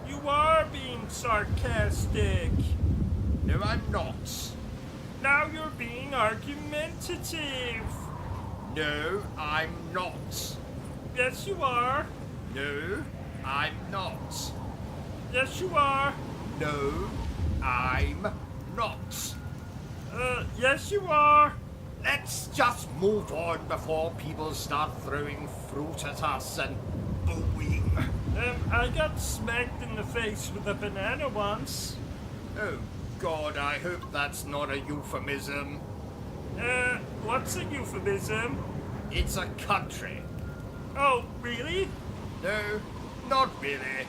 You are being sarcastic. No, I'm not. Now you're being argumentative. No, I'm not. Yes, you are. No, I'm not. Yes, you are. No, I'm not. Yes, you are. Let's just move on before people start throwing fruit at us and booing. I got smacked in the face with a banana once. Oh, God, I hope that's not a euphemism. What's a euphemism? It's a country. Oh, really? No, not really.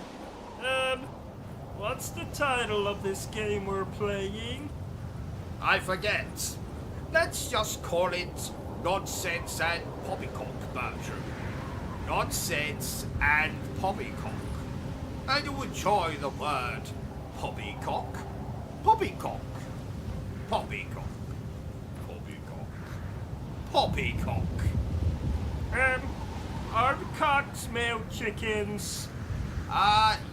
What's the title of this game we're playing? I forget. Let's just call it Nonsense and Poppycock, Bertram. Nonsense and Poppycock. I do enjoy the word poppycock. Poppycock. Poppycock. Poppycock. Poppycock. Are the cocks male chickens?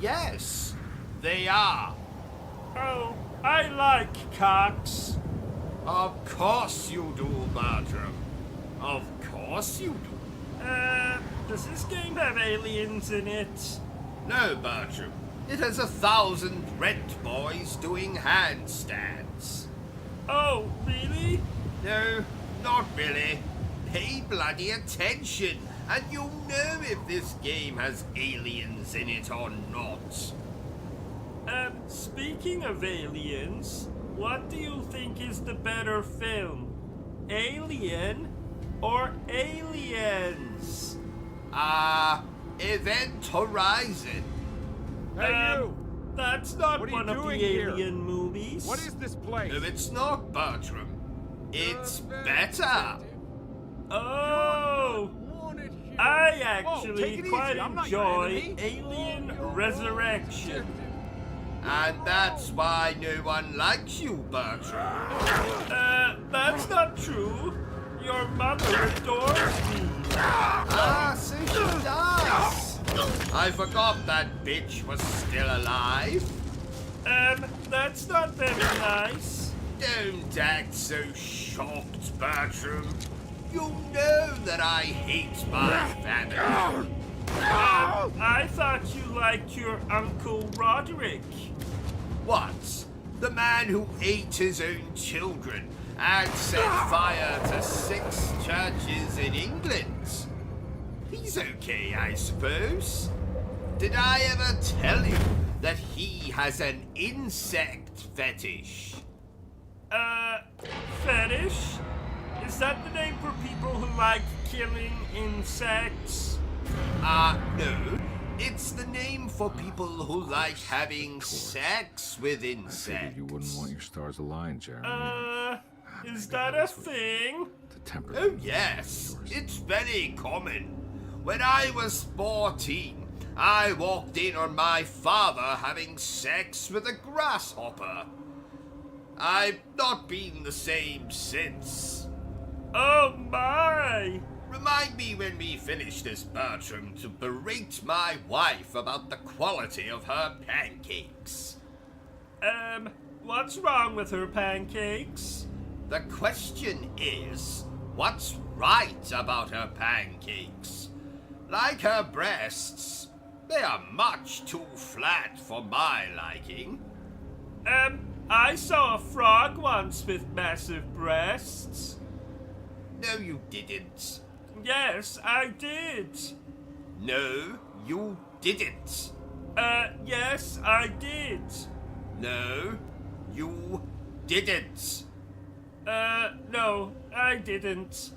Yes, they are. Oh, I like cocks. Of course you do, Bertram. Of course you do. Does this game have aliens in it? No, Bertram. It has 1,000 rent boys doing handstands. Oh, really? No, not really. Pay bloody attention, and you'll know if this game has aliens in it or not. Speaking of aliens, what do you think is the better film? Alien or Aliens? Event Horizon. Hey, you! That's not What are you one of the doing here? Alien movies. What is this place? No, it's not, Bertram. It's better. Oh, I take actually it quite easy, I'm not your enjoy enemy. Alien Resurrection. And that's why no one likes you, Bertram. That's not true. Your mother adores me. So she does. I forgot that bitch was still alive. That's not very nice. Don't act so shocked, Bertram. You know that I hate my family. I thought you liked your Uncle Roderick. What? The man who ate his own children and set fire to 6 churches in England? He's okay, I suppose. Did I ever tell you that he has an insect fetish? Fetish? Is that the name for people who like killing insects? No. It's the name for people who like having sex with insects. You wouldn't want your stars aligned, Jeremy. Is that a thing? To temper Oh, yes. It's very common. When I was 14, I walked in on my father having sex with a grasshopper. I've not been the same since. Oh my! Remind me when we finish this, Bertram, to berate my wife about the quality of her pancakes. What's wrong with her pancakes? The question is, what's right about her pancakes? Like her breasts, they are much too flat for my liking. I saw a frog once with massive breasts. No, you didn't. Yes, I did. No, you didn't. Yes, I did. No, you didn't. No, I didn't.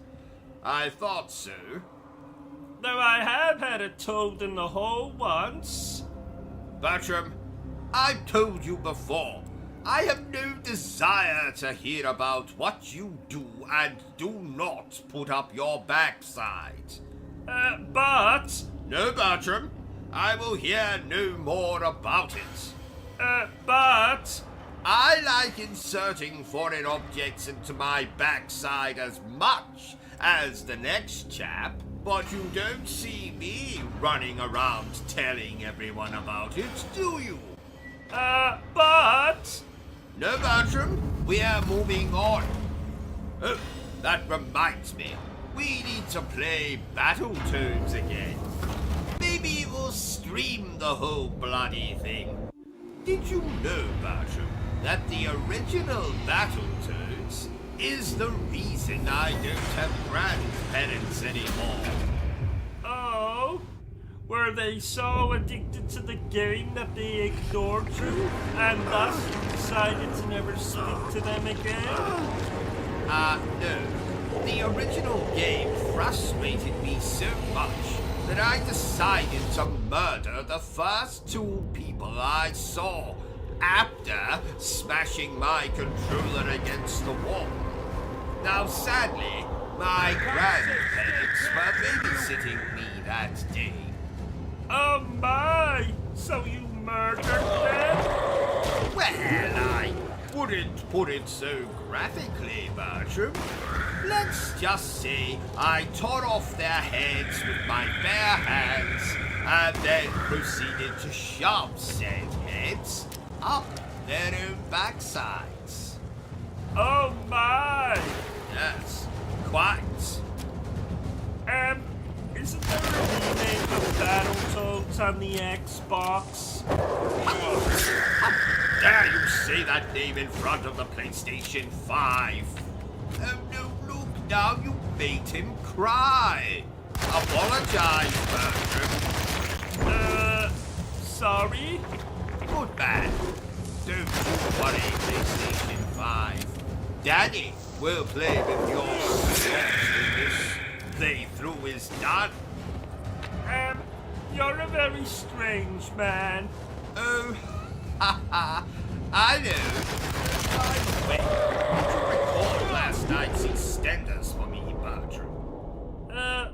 I thought so. Though I have had a toad in the hole once. Bertram, I've told you before, I have no desire to hear about what you do and do not put up your backside. But... No, Bertram, I will hear no more about it. But... I like inserting foreign objects into my backside as much as the next chap, but you don't see me running around telling everyone about it, do you? But... No, Bertram, we are moving on. Oh, that reminds me. We need to play Battletoads again. Maybe we'll stream the whole bloody thing. Did you know, Bertram, that the original Battletoads is the reason I don't have grandparents anymore? Oh? Were they so addicted to the game that they ignored you and thus decided to never speak to them again? No. The original game frustrated me so much that I decided to murder the first two people I saw after smashing my controller against the wall. Now, sadly, my grandparents were babysitting me that day. Oh my! So you murdered them? Well, I wouldn't put it so graphically, Bertram. Let's just say I tore off their heads with my bare hands and then proceeded to shove said heads up their own backsides. Oh my! Yes, quite. Isn't there a remake of Battletoads on the Xbox? How dare you say that name in front of the PlayStation 5? Oh no, look, now you made him cry. Apologize, Bertram. Sorry? Good man. Don't you worry, PlayStation 5. Daddy will play with your when this playthrough is done. You're a very strange man. Oh, haha, I know. By the way, did you record last night's EastEnders for me, Bertram?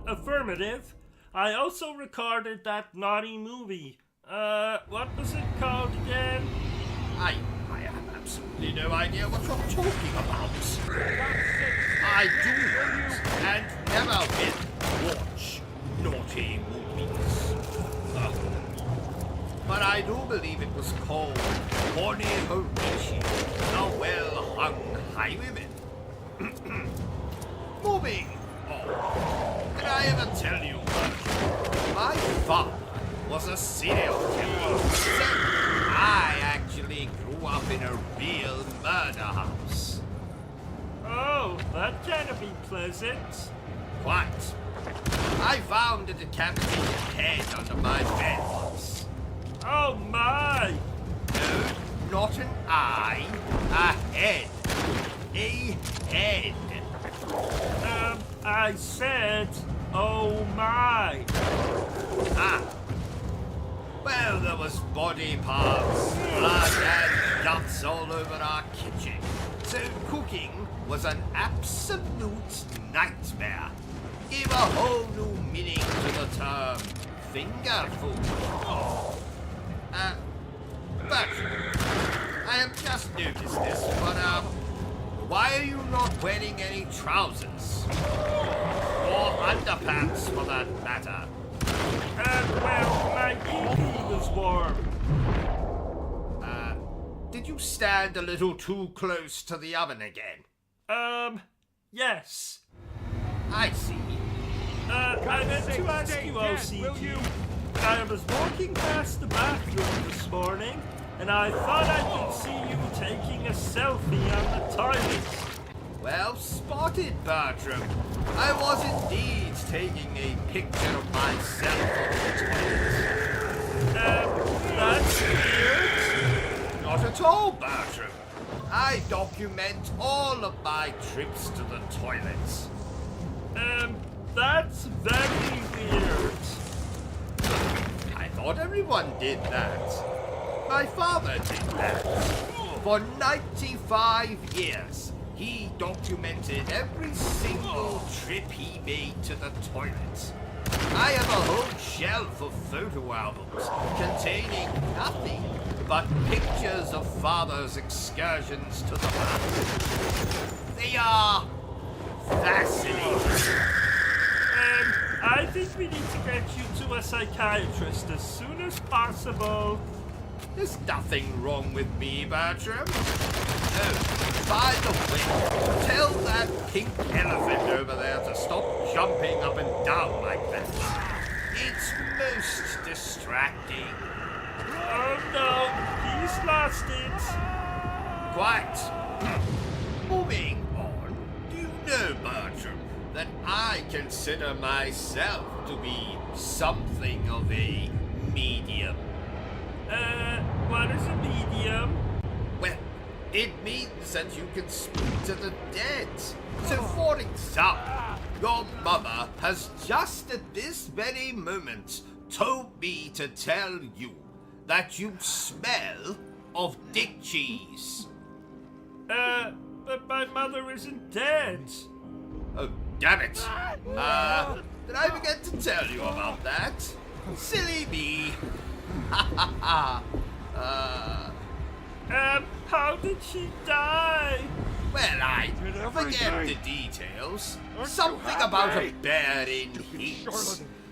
Affirmative. I also recorded that naughty movie. What was it called again? I have absolutely no idea what you're talking about. I do not and never will watch naughty movies. But I do believe it was called Horny Horishi, the Well-Hung Highwayman. Moving on. Did I ever tell you, my father was a serial killer. So I actually grew up in a real murder house. Oh, that can't be pleasant. Quite. I found a decapitated head under my bed once. Oh my! No, not an eye. A head. A head. I said, oh my. Ah. Well, there was body parts, blood and guts all over our kitchen. So cooking was an absolute nightmare. give a whole new meaning to the term finger food. But I have just noticed this, but why are you not wearing any trousers? Or underpants for that matter? Well, my pee was warm. Did you stand a little too close to the oven again? Yes. I see. I meant to ask you, OCG. I was walking past the bathroom this morning, and I thought I could see you taking a selfie on the toilet. Well spotted, Bertram. I was indeed taking a picture of myself on the toilet. That's weird. Not at all, Bertram. I document all of my trips to the toilets. That's very weird. I thought everyone did that. My father did that. For 95 years, he documented every single trip he made to the toilet. I have a whole shelf of photo albums containing nothing but pictures of Father's excursions to the bathroom. They are fascinating. I think we need to get you to a psychiatrist as soon as possible. There's nothing wrong with me, Bertram. Oh, by the way, tell that pink elephant over there to stop jumping up and down like that. It's most distracting. Oh no, he's lost it. Quite. Moving on, do you know, Bertram, that I consider myself to be something of a medium? What is a medium? Well, it means that you can speak to the dead. So, for example, your mother has just at this very moment told me to tell you that you smell of dick cheese. But my mother isn't dead. Oh, damn it. Did I forget to tell you about that? Silly me. Ha ha ha. How did she die? Well, I forget the details. Something about a bear in heat,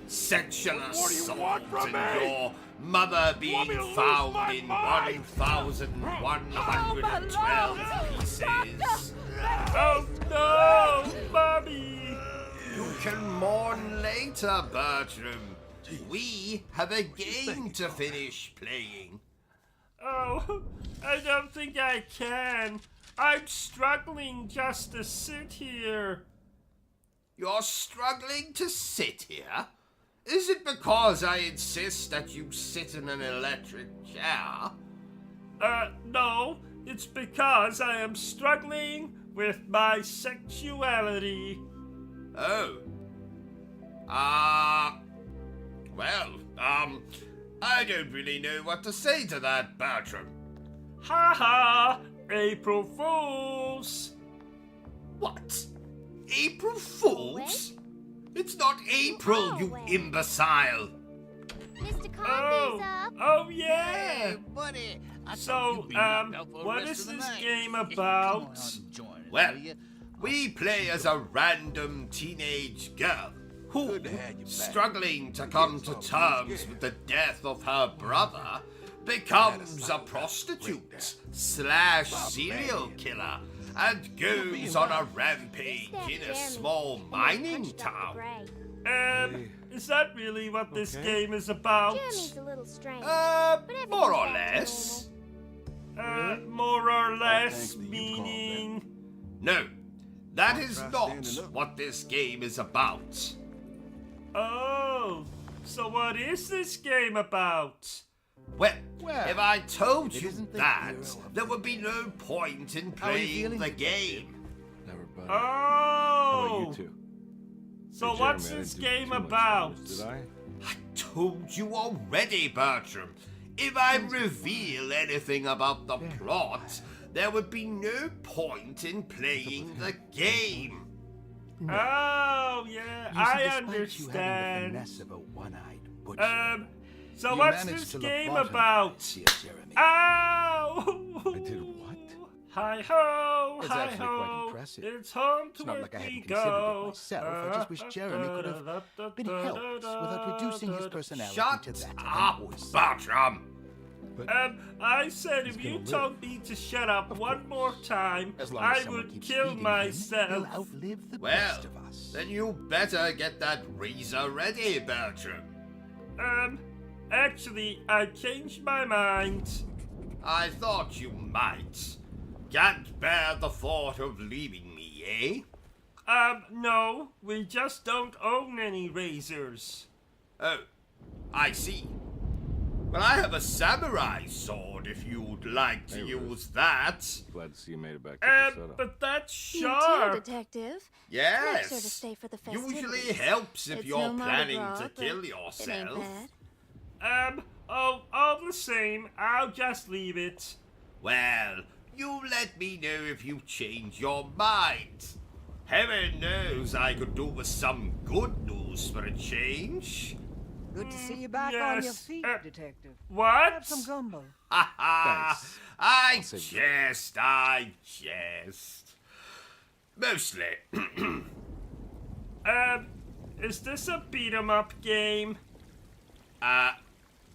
sexual assault, and your mother being found in 1,112 pieces. Oh no, Mommy! You can mourn later, Bertram. We have a game to finish playing. Oh, I don't think I can. I'm struggling just to sit here. You're struggling to sit here? Is it because I insist that you sit in an electric chair? No, it's because I am struggling with my sexuality. Oh. Well, I don't really know what to say to that, Bertram. Ha ha! April Fools! What? April Fools? It's not April, you imbecile! Mr. Conby's up. Oh yeah! Hey, buddy. I So, thought you'd be knocked out for the what rest is of the this night. game Come on about? and join us, Well, will ya? we play as a random teenage girl who, Good to have you back. struggling to come to terms with the death of her brother, becomes a prostitute / serial killer and goes on a rampage in a small mining town. Is that really what this game is about? Jeremy's a little strange. but everything's More or back to less. More or less, thanks that you called, meaning... No, that is Try not standing up. what this game is about. Oh, so what is this game about? Well, Well, if I told it you isn't the that, hero of there would be no point in How are you playing feeling, the detective? game. Never better. How about Oh! you two? So Hey, what's Jeremy, I this didn't do game too much about? damage, Did I? I told you already, Bertram. If I reveal anything about the plot, there would be no point in playing the game. Oh, yeah, You see, I despite you having the understand. finesse of a one-eyed butcher, So you what's managed this to game lobotomize about? Sia Jeremy. Ow! I did what? Hi ho, It's hi actually ho. quite impressive. It's home to It's not where like I we hadn't considered go. it myself. I just wish Jeremy could have been helped without reducing his personality Shut to that up, of an oyster. Bertram! I said if He's you gonna told me to shut up one more time, As long as I someone would keeps kill feeding him, myself. he'll outlive the Well, best of us. then you better get that razor ready, Bertram. Actually, I changed my mind. I thought you might. Can't bear the thought of leaving me, eh? No, we just don't own any razors. Oh, I see. Well, I have a samurai sword if you'd like to Hey, use that. Glad to see you made it back to Casetta. But that's You too, sharp. Detective. Yes. Make sure to stay for the festivities. Usually helps if It's you're no Mardi planning Gras, to but kill It ain't yourself. bad. All the same, I'll just leave it. Well, you let me know if you change your mind. Heaven knows I could do with some good news for a change. Good to see you back on your Yes, feet, Detective. What? Have some gumbo. Ha ha! Thanks. I save jest. Mostly. Is this a beat 'em up game?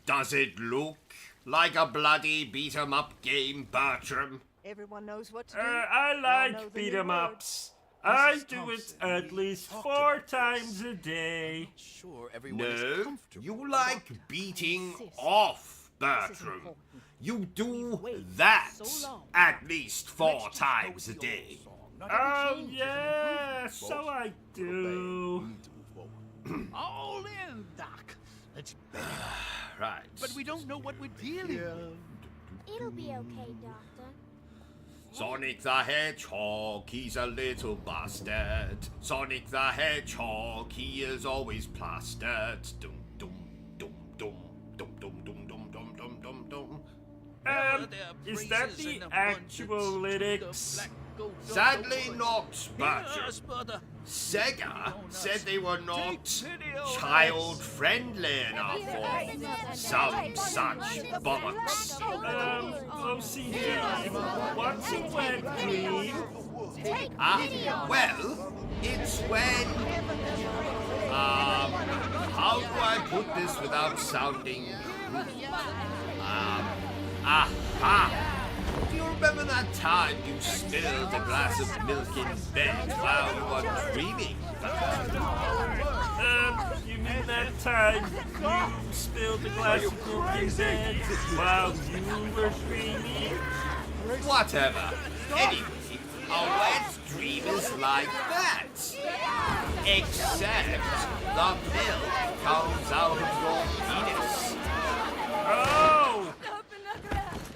Does it look like a bloody beat-em-up game, Bertram? Everyone knows what to do. I know like the beat new 'em words. ups. I Mrs. do it Thompson, at we least talked 4 about times a day. Sure, everyone is No, comfortable. you like beating insist. off, This is Bertram. important. You do waited that so long. at least 4 Let's just go times with a the day. old song. Not every Oh change is an yeah, improvement, so folks. I do. We need to move forward. All in, Doc. Let's bet. Right. But we don't know what we're dealing with. It'll be okay, Doctor. Sonic the Hedgehog, he's a little bastard. Sonic the Hedgehog, he is always plastered. Dum dum dum dum dum dum dum dum dum dum dum dum. Is that the actual lyrics? Sadly not, Bertram. Sega said they were not child-friendly enough for some such bollocks. OCD, what's a wet dream? Well, it's when... how do I put this without sounding... aha! Do you remember that time you spilled a glass of milk in bed while you were dreaming? You mean that time you spilled a glass of milk in bed while you were dreaming? Whatever. Anyway, a wet dream is like that. Except the milk comes out of your penis. Oh!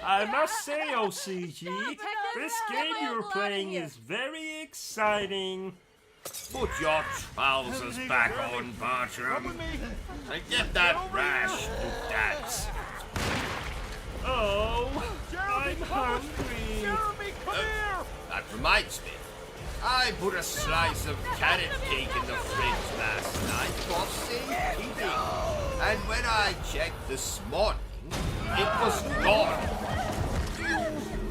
I must say, OCG, this game you're playing is very exciting. Put your trousers back on, Bertram. And get that rash looked at. Oh, I'm hungry. Oh, that reminds me. I put a slice of carrot cake in the fridge last night for safekeeping. And when I checked this morning, it was gone. Do you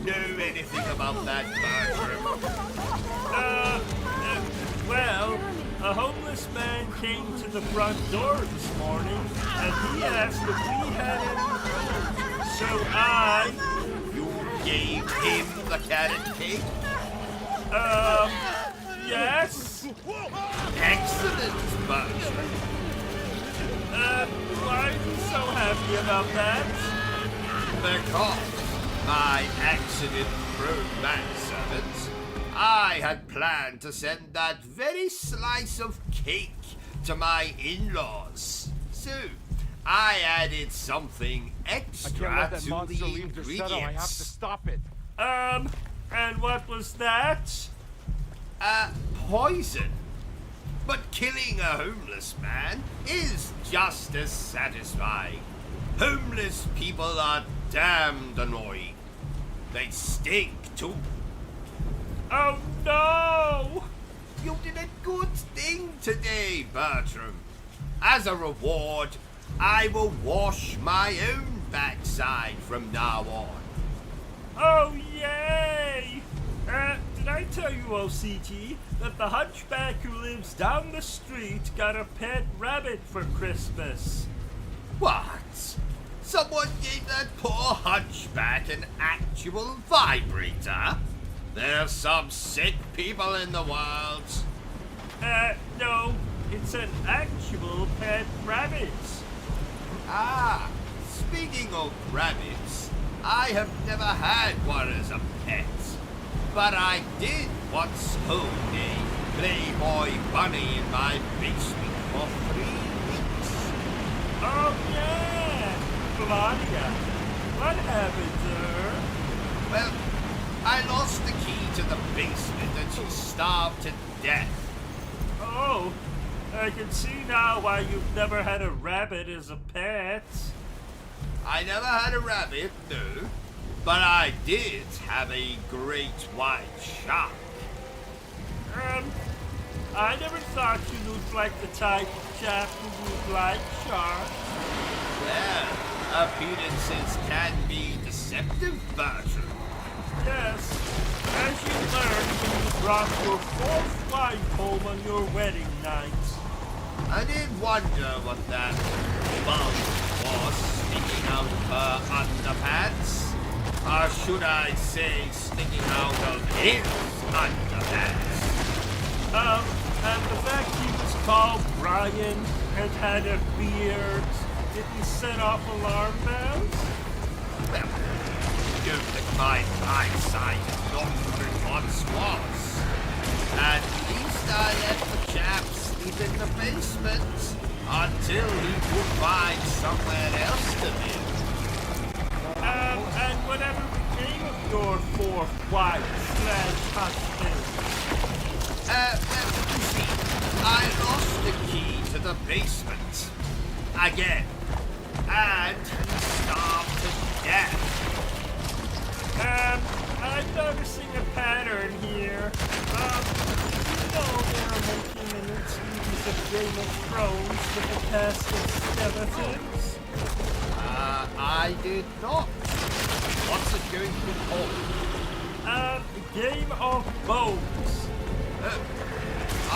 know anything about that, Bertram? Well, a homeless man came to the front door this morning, and he asked if we had any. So You gave him the carrot cake? yes. Excellent, Bertram. Why are you so happy about that? Because my accident-prone manservant, I had planned to send that very slice of cake to my in-laws. So, I added something extra to the ingredients. stop it. And what was that? Poison. But killing a homeless man is just as satisfying. Homeless people are damned annoying. They stink too. Oh no! You did a good thing today, Bertram. As a reward, I will wash my own backside from now on. Oh, yay! Did I tell you, OCG, that the hunchback who lives down the street got a pet rabbit for Christmas? What? Someone gave that poor hunchback an actual vibrator? There's some sick people in the world. No, it's an actual pet rabbit. Ah, speaking of rabbits, I have never had one as a pet. But I did once hold a Playboy bunny in my basement for 3 weeks. Oh, yeah! Claudia, what happened to her? Well, I lost the key to the basement and she starved to death. Oh, I can see now why you've never had a rabbit as a pet. I never had a rabbit, no, but I did have a great white shark. I never thought you looked like the type of chap who would like sharks. Well, appearances can be deceptive, Bertram. Yes, as you learned when you brought your 4th wife home on your wedding night. I did wonder what that bug was sticking out of her underpants. Or should I say sticking out of his underpants? And the fact he was called Brian and had a beard, didn't set off alarm bells? Well, don't think my eyesight not what it once was. At least I let the chap sleep in the basement until he could find somewhere else to live. And whatever became of your 4th wife/husband? You see, I lost the key to the basement. Again. And he starved to death. I'm noticing a pattern here. You know they're making a new series of Game of Thrones with a cast of skeletons? I did not. What's it going to be called? Game of Bones.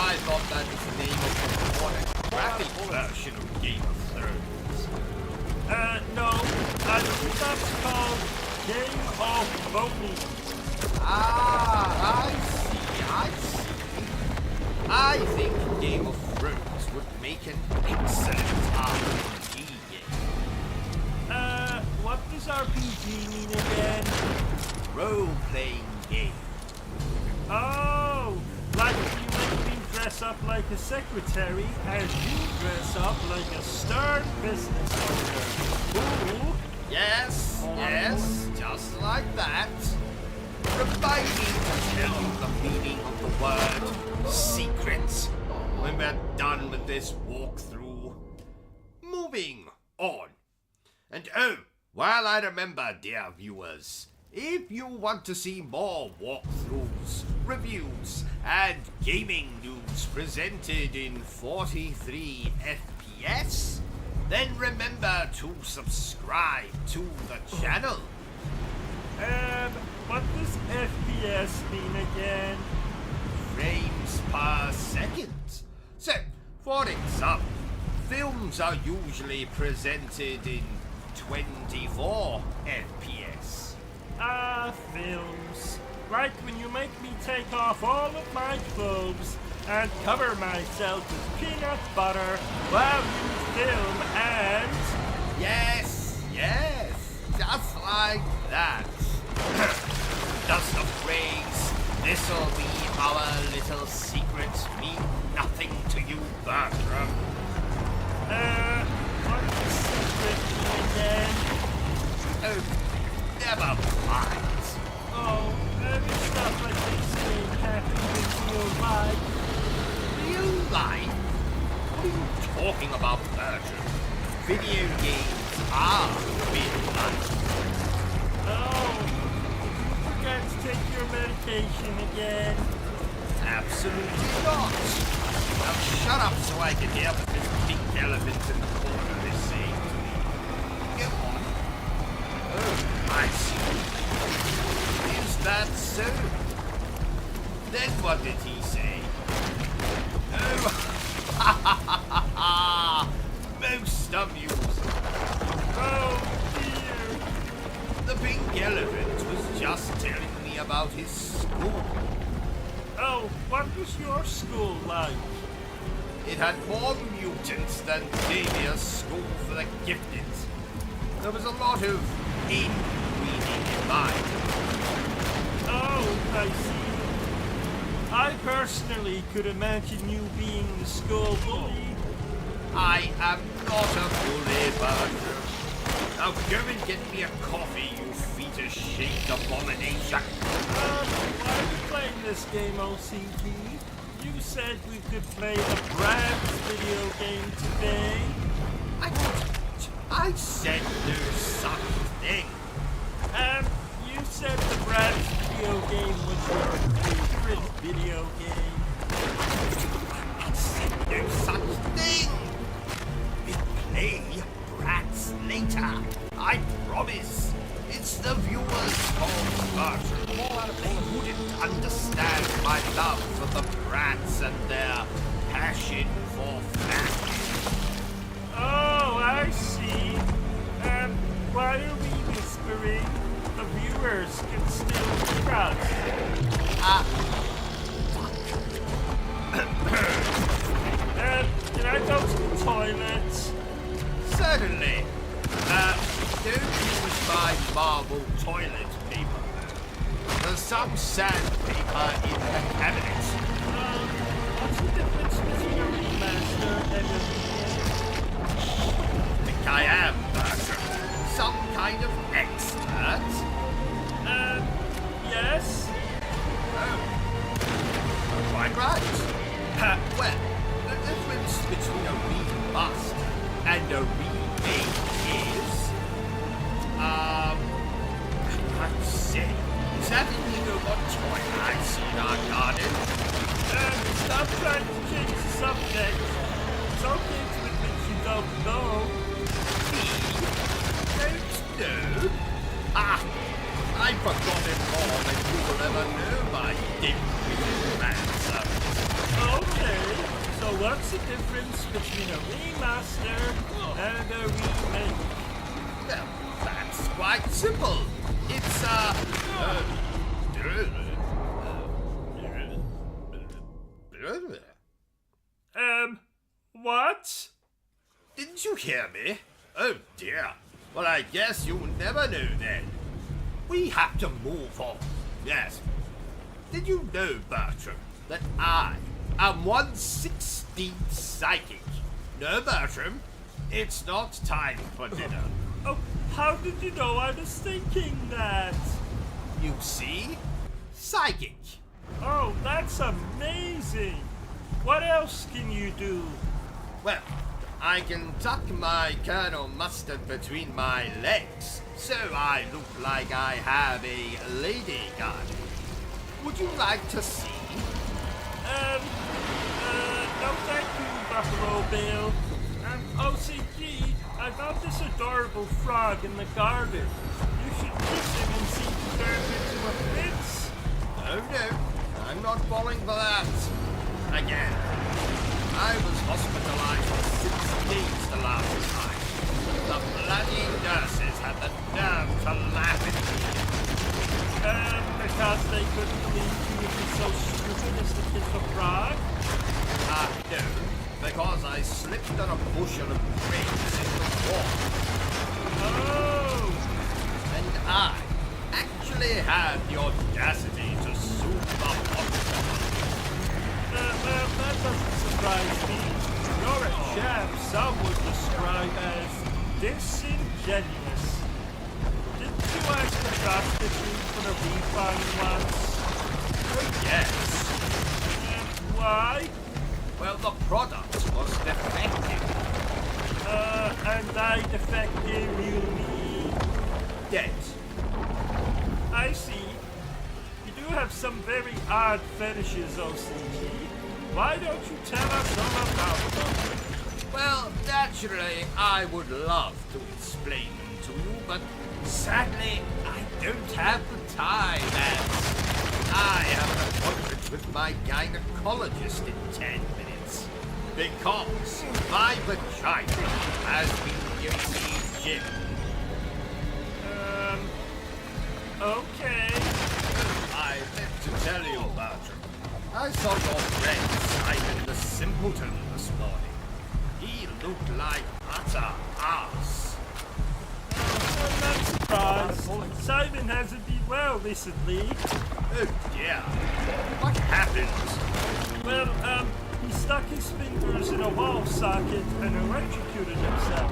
I thought that was the name of the pornographic version of Game of Thrones. No, I think that's called Game of Boney. Ah, I see. I think Game of Thrones would make an excellent RPG game. What does RPG mean again? Role-playing game. Oh, like if you make me dress up like a secretary as you dress up like a stern business owner. Ooh. Yes, just like that. Remind me to tell you the meaning of the word secret when we're done with this walkthrough. Moving on. And while I remember, dear viewers, if you want to see more walkthroughs, reviews, and gaming news presented in 43 FPS, then remember to subscribe to the channel. What does FPS mean again? Frames per second. So, for example, films are usually presented in 24 FPS. Films. Like when you make me take off all of my clothes and cover myself with peanut butter while you film and... Yes, just like that. Does the phrase, "this'll be our little secret," mean nothing to you, Bertram? What's the secret again? Oh, never mind. Oh, maybe stuff like this ain't happening in real life. Real life? What are you talking about, Bertram? Video games are real life. Oh, did you forget to take your medication again? Absolutely not. Now shut up so I can hear what this pink elephant in the corner is saying to me. Go on. Oh, I see. Is that so? Then what did he say? Oh, ha ha ha ha ha! Most amusing. Oh dear. The pink elephant was just telling me about his school. Oh, what was your school like? It had more mutants than Xavier's School for the Gifted. There was a lot of in-reading in mine. Oh, I see. I personally could imagine you being the school bully. I am not a bully, Bertram. Now go and get me a coffee, you fetus-shaped abomination. Why are we playing this game, OCT? You said we could play the Brad's video game today. I said no such thing. You said the Brad's video game was your favorite video game. I said no such thing. We'll play Bratz later. I promise. It's the viewers' fault, Bertram. They wouldn't understand my love for the Bratz and their passion for facts. Oh, I see. Why are we whispering? The viewers can still hear us. Can I go to the toilet? Certainly. Don't use my marble toilet paper. There's some sandpaper in the cabinet. What's the difference between a remaster and a remake? I think I am, Bertram. Some kind of expert? Yes? Quite right. Well, the difference between a remaster and a remake is, I'd say, is that indigo what toy I see in our garden? Stop trying to change the subject. It's okay to admit you don't know. Me? Don't know? I've forgotten more than you will ever know, my dim-witted ransom. Okay, so what's the difference between a remaster and a remake? Well, that's quite simple. It's, what? Didn't you hear me? Oh dear. Well, I guess you'll never know then. We have to move on. Yes. Did you know, Bertram, that I am 1/16 psychic? No, Bertram. It's not time for dinner. Oh, how did you know I was thinking that? You see? Psychic. Oh, that's amazing. What else can you do? Well, I can tuck my Colonel Mustard between my legs, so I look like I have a lady guardian. Would you like to see? No thank you, Buffalo Bill. OCG, I found this adorable frog in the garden. You should kiss him and see if he turns into a prince. Oh no, I'm not falling for that. Again, I was hospitalized for 6 days the last time. The bloody nurses had the nerve to laugh at me. Because they couldn't believe you would be so stupid as to kiss a frog? No, because I slipped on a bushel of grapes in the wall. Oh! And I actually had the audacity to sue the hospital. That doesn't surprise me. You're a chap some would describe as disingenuous. Didn't you ask the prostitute for a refund once? Oh, yes. Why? Well, the product was defective. And by defective you mean? Dead. I see. You do have some very odd fetishes, OCG. Why don't you tell us all about them? Well, naturally, I would love to explain them to you, but sadly, I don't have the time, as I have an appointment with my gynecologist in 10 minutes. Because my vagina has been giving me Jim. Okay. I meant to tell you, Bertram. I saw your friend Simon the Simpleton this morning. He looked like utter ass. I'm not surprised. Simon hasn't been well recently. Oh dear. What happened? Well, he stuck his fingers in a wall socket and electrocuted himself.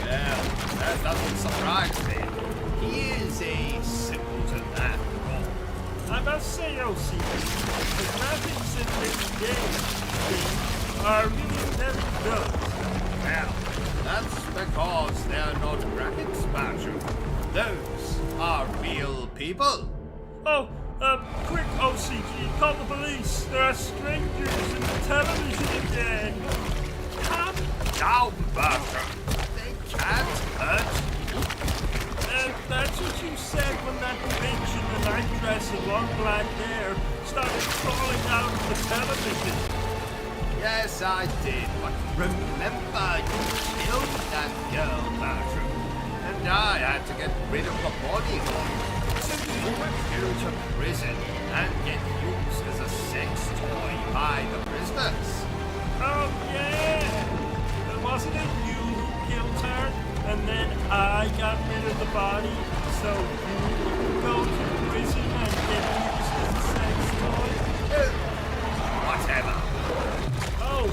Well, that doesn't surprise me. He is a simpleton after all. I must say, OCD, the graphics in this game are really very good. Well, that's because they're not graphics, Bertram. Those are real people. Oh, quick, OCG, call the police. There are strangers in the television again. Calm down, Bertram. They can't hurt you. That's what you said when that bitch in the night dress and long black hair started crawling out of the television. Yes, I did, but remember, you killed that girl, Bertram. And I had to get rid of the body for you. So you would go to prison and get used as a sex toy by the prisoners. Oh, yeah! Wasn't it you who killed her? And then I got rid of the body, so you could go to prison and get used as a sex toy? Whatever. Oh,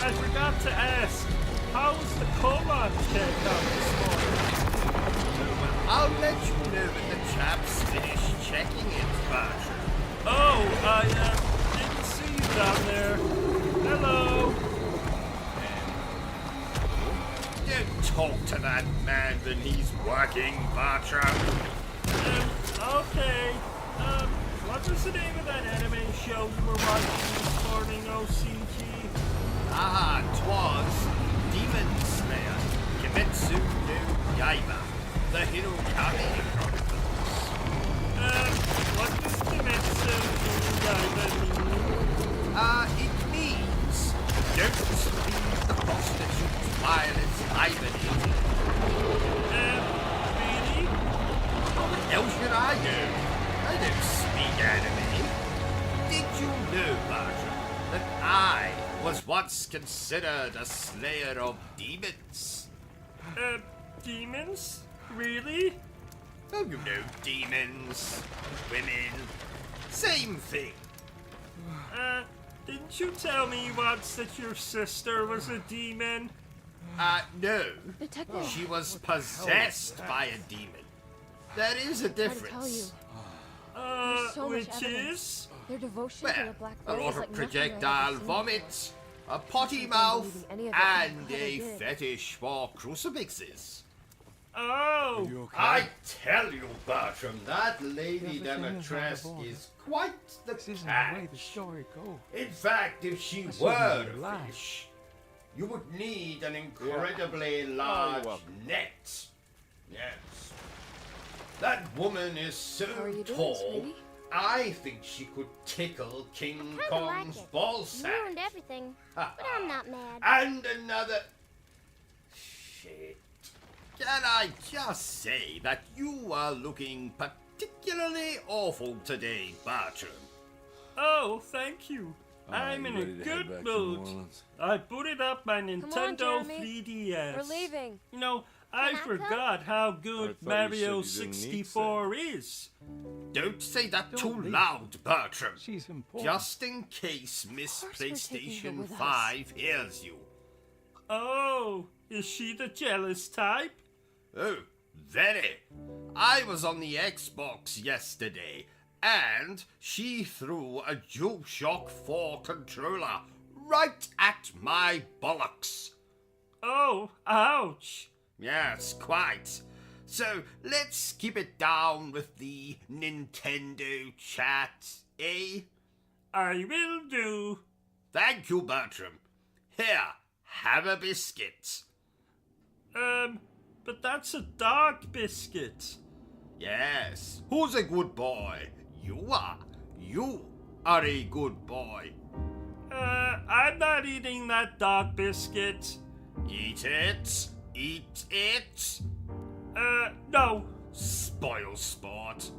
I forgot to ask, how was the colon check out this morning? I'll let you know when the chaps finish checking it, Bertram. Oh, I, didn't see you down there. Hello? Don't talk to that man when he's working, Bertram. Okay. What was the name of that anime show you were watching this morning, OCG? Ah, 'twas Demon Slayer, Kimetsu no Yaiba, the Hirokami Chronicles. What does Kimetsu no Yaiba mean? It means don't leave the prostitute while it's hibernating. Really? How the hell should I know? I don't speak anime. Did you know, Bertram, that I was once considered a slayer of demons? Demons? Really? Oh, you know, demons, women, same thing. Didn't you tell me once that your sister was a demon? No. Detective. She was possessed by a demon. There is a Try to tell you. difference. There's so much Which evidence. is? Their devotion to Well, the Black a Void lot is of like nothing I've projectile ever seen. vomit, a potty don't mouth, believe in any of it. and How a they did. fetish for crucifixes. Oh! I tell you, Bertram, that Lady Demetress is quite the catch. In fact, if she were a fish, you would need an incredibly large welcome. net. Yes. That woman is so How are you doing, tall, sweetie? I think she could tickle King Kinda Kong's like it. ball sack. Ruined everything, but I'm not mad. And another... Shit. Can I just say that you are looking particularly awful today, Bertram? Oh, thank you. I'm you in a ready to head good back to New mood. Orleans? I booted up my on, Nintendo Jeremy. 3DS. We're leaving. You know, I Can I forgot how I good thought you Mario said you didn't need 64 is. Don't say that too loud, Bertram. She's important. Just in case Miss course we're taking her PlayStation with us. 5 hears you. Oh, is she the jealous type? Oh, very. I was on the Xbox yesterday, and she threw a DualShock 4 controller right at my bollocks. Oh, ouch. Yes, quite. So let's keep it down with the Nintendo chat, eh? I will do. Thank you, Bertram. Here, have a biscuit. But that's a dark biscuit. Yes, who's a good boy? You are. You are a good boy. I'm not eating that dark biscuit. Eat it. Eat it. No. Spoil sport.